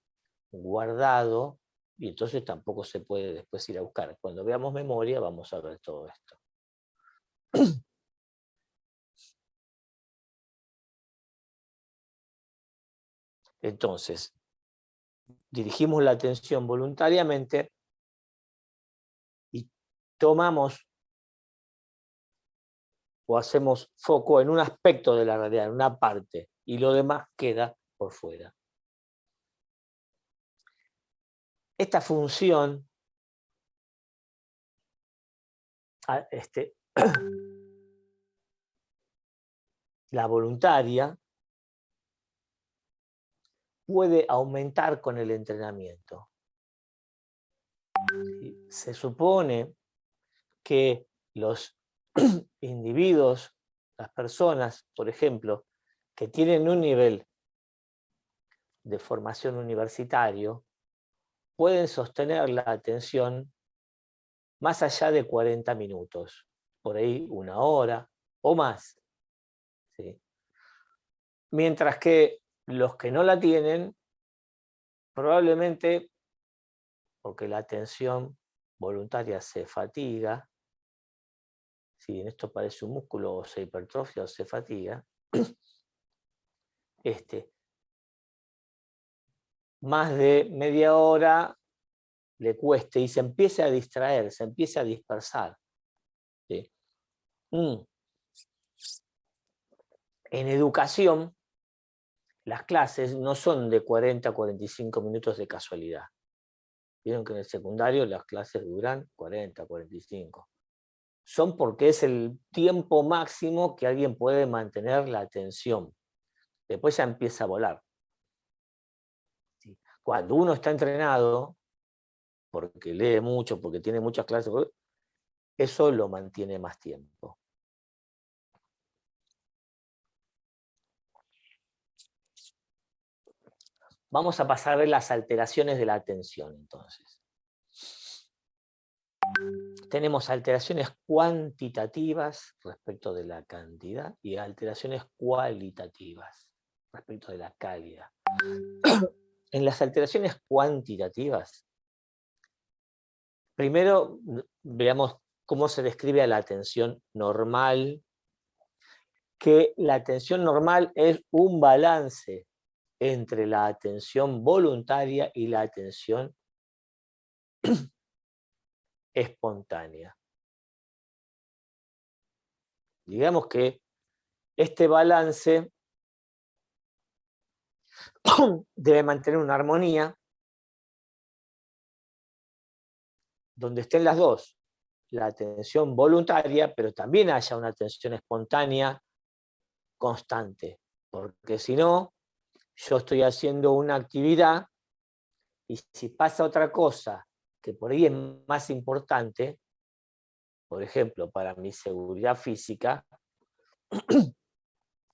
guardado y entonces tampoco se puede después ir a buscar. Cuando veamos memoria vamos a ver todo esto. Entonces, dirigimos la atención voluntariamente y tomamos o hacemos foco en un aspecto de la realidad, en una parte, y lo demás queda por fuera. Esta función la voluntaria puede aumentar con el entrenamiento. Se supone que los individuos, las personas, por ejemplo, que tienen un nivel de formación universitario, pueden sostener la atención más allá de 40 minutos, por ahí 1 hora o más. ¿Sí? Mientras que los que no la tienen, probablemente porque la atención voluntaria se fatiga, si en esto parece un músculo o se hipertrofia o se fatiga, más de media hora le cueste y se empiece a distraer, se empiece a dispersar. ¿Sí? En educación, las clases no son de 40 a 45 minutos de casualidad. Vieron que en el secundario las clases duran 40, 45. Son porque es el tiempo máximo que alguien puede mantener la atención. Después ya empieza a volar. ¿Sí? Cuando uno está entrenado, porque lee mucho, porque tiene muchas clases, eso lo mantiene más tiempo. Vamos a pasar a ver las alteraciones de la atención, entonces. Tenemos alteraciones cuantitativas respecto de la cantidad y alteraciones cualitativas respecto de la calidad. En las alteraciones cuantitativas, primero veamos cómo se describe a la atención normal, que la atención normal es un balance entre la atención voluntaria y la atención espontánea. Digamos que este balance debe mantener una armonía donde estén las dos, la atención voluntaria, pero también haya una atención espontánea constante, porque si no, yo estoy haciendo una actividad y si pasa otra cosa que por ahí es más importante, por ejemplo, para mi seguridad física,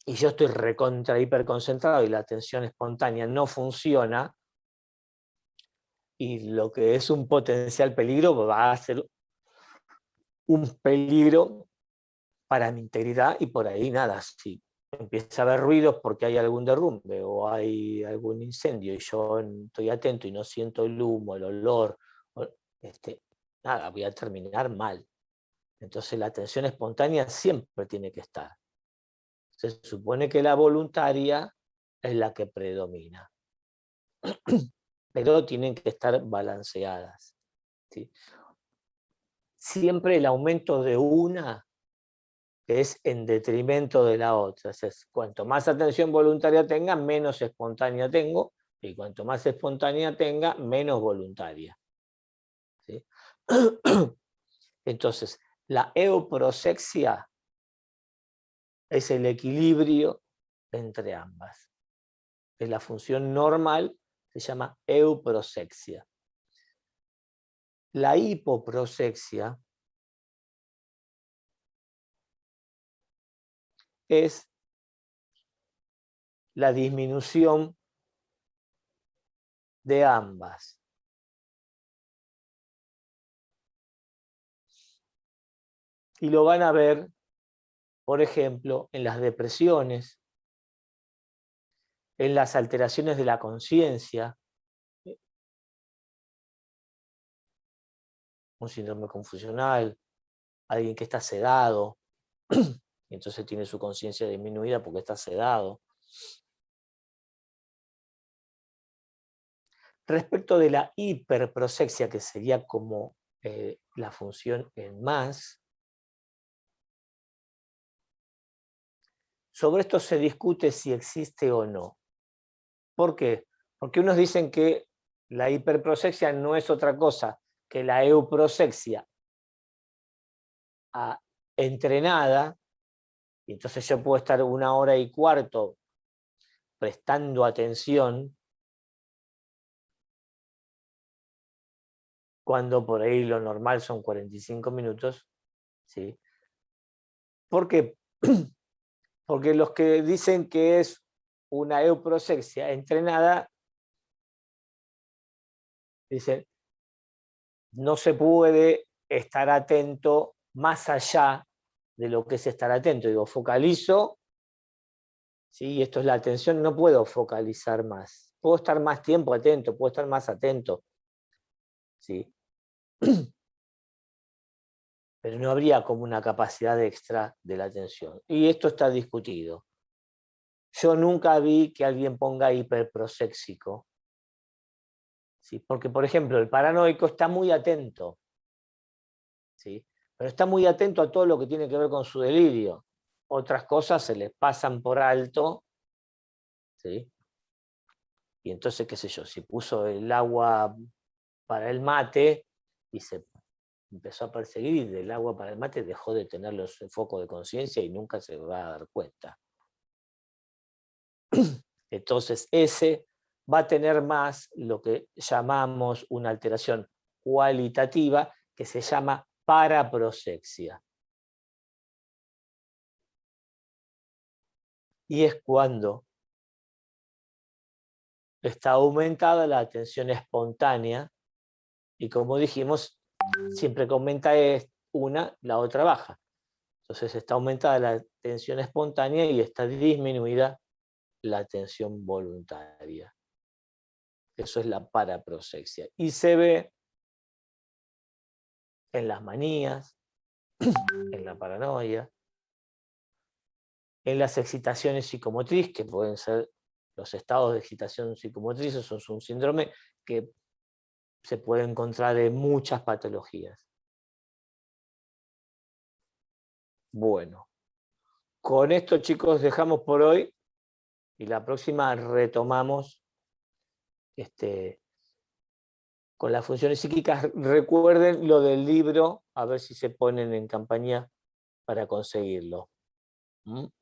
y yo estoy recontra hiperconcentrado y la atención espontánea no funciona, y lo que es un potencial peligro va a ser un peligro para mi integridad, y por ahí nada, si empieza a haber ruidos porque hay algún derrumbe o hay algún incendio y yo estoy atento y no siento el humo, el olor, nada, voy a terminar mal. Entonces la atención espontánea siempre tiene que estar. Se supone que la voluntaria es la que predomina, pero tienen que estar balanceadas. ¿Sí? Siempre el aumento de una es en detrimento de la otra. O sea, cuanto más atención voluntaria tenga, menos espontánea tengo, y cuanto más espontánea tenga, menos voluntaria. ¿Sí? Entonces, la euprosexia es el equilibrio entre ambas. Es la función normal, se llama euprosexia. La hipoprosexia es la disminución de ambas. Y lo van a ver, por ejemplo, en las depresiones, en las alteraciones de la conciencia, un síndrome confusional, alguien que está sedado, y entonces tiene su conciencia disminuida porque está sedado. Respecto de la hiperprosexia, que sería como la función en más, sobre esto se discute si existe o no. ¿Por qué? Porque unos dicen que la hiperprosexia no es otra cosa que la euprosexia entrenada, y entonces yo puedo estar 1 hora y cuarto prestando atención, cuando por ahí lo normal son 45 minutos, ¿sí? ¿Por qué? Porque los que dicen que es una euprosexia entrenada, dicen, no se puede estar atento más allá de lo que es estar atento. Digo, focalizo, ¿sí? Esto es la atención, no puedo focalizar más. Puedo estar más tiempo atento, puedo estar más atento, ¿sí? Pero no habría como una capacidad extra de la atención. Y esto está discutido. Yo nunca vi que alguien ponga hiperproséxico, ¿sí? Porque, por ejemplo, el paranoico está muy atento, ¿sí? Pero está muy atento a todo lo que tiene que ver con su delirio. Otras cosas se les pasan por alto, ¿sí? Y entonces, qué sé yo, si puso el agua para el mate y se empezó a perseguir, y del agua para el mate dejó de tener el foco de conciencia y nunca se va a dar cuenta. Entonces ese va a tener más lo que llamamos una alteración cualitativa, que se llama paraprosexia. Y es cuando está aumentada la atención espontánea, y como dijimos, siempre que aumenta una, la otra baja. Entonces está aumentada la atención espontánea y está disminuida la atención voluntaria. Eso es la paraprosexia. Y se ve en las manías, en la paranoia, en las excitaciones psicomotrices, que pueden ser los estados de excitación psicomotriz. Eso es un síndrome que se puede encontrar en muchas patologías. Bueno, con esto, chicos, dejamos por hoy, y la próxima retomamos con las funciones psíquicas. Recuerden lo del libro, a ver si se ponen en campaña para conseguirlo.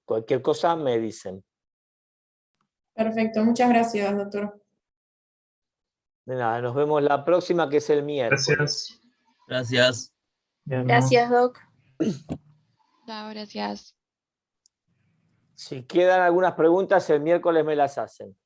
Cualquier cosa me dicen. Perfecto, muchas gracias, doctor. De nada, nos vemos la próxima, que es el miércoles. Gracias. Gracias. Gracias, Doc. Chao, gracias. Si quedan algunas preguntas, el miércoles me las hacen.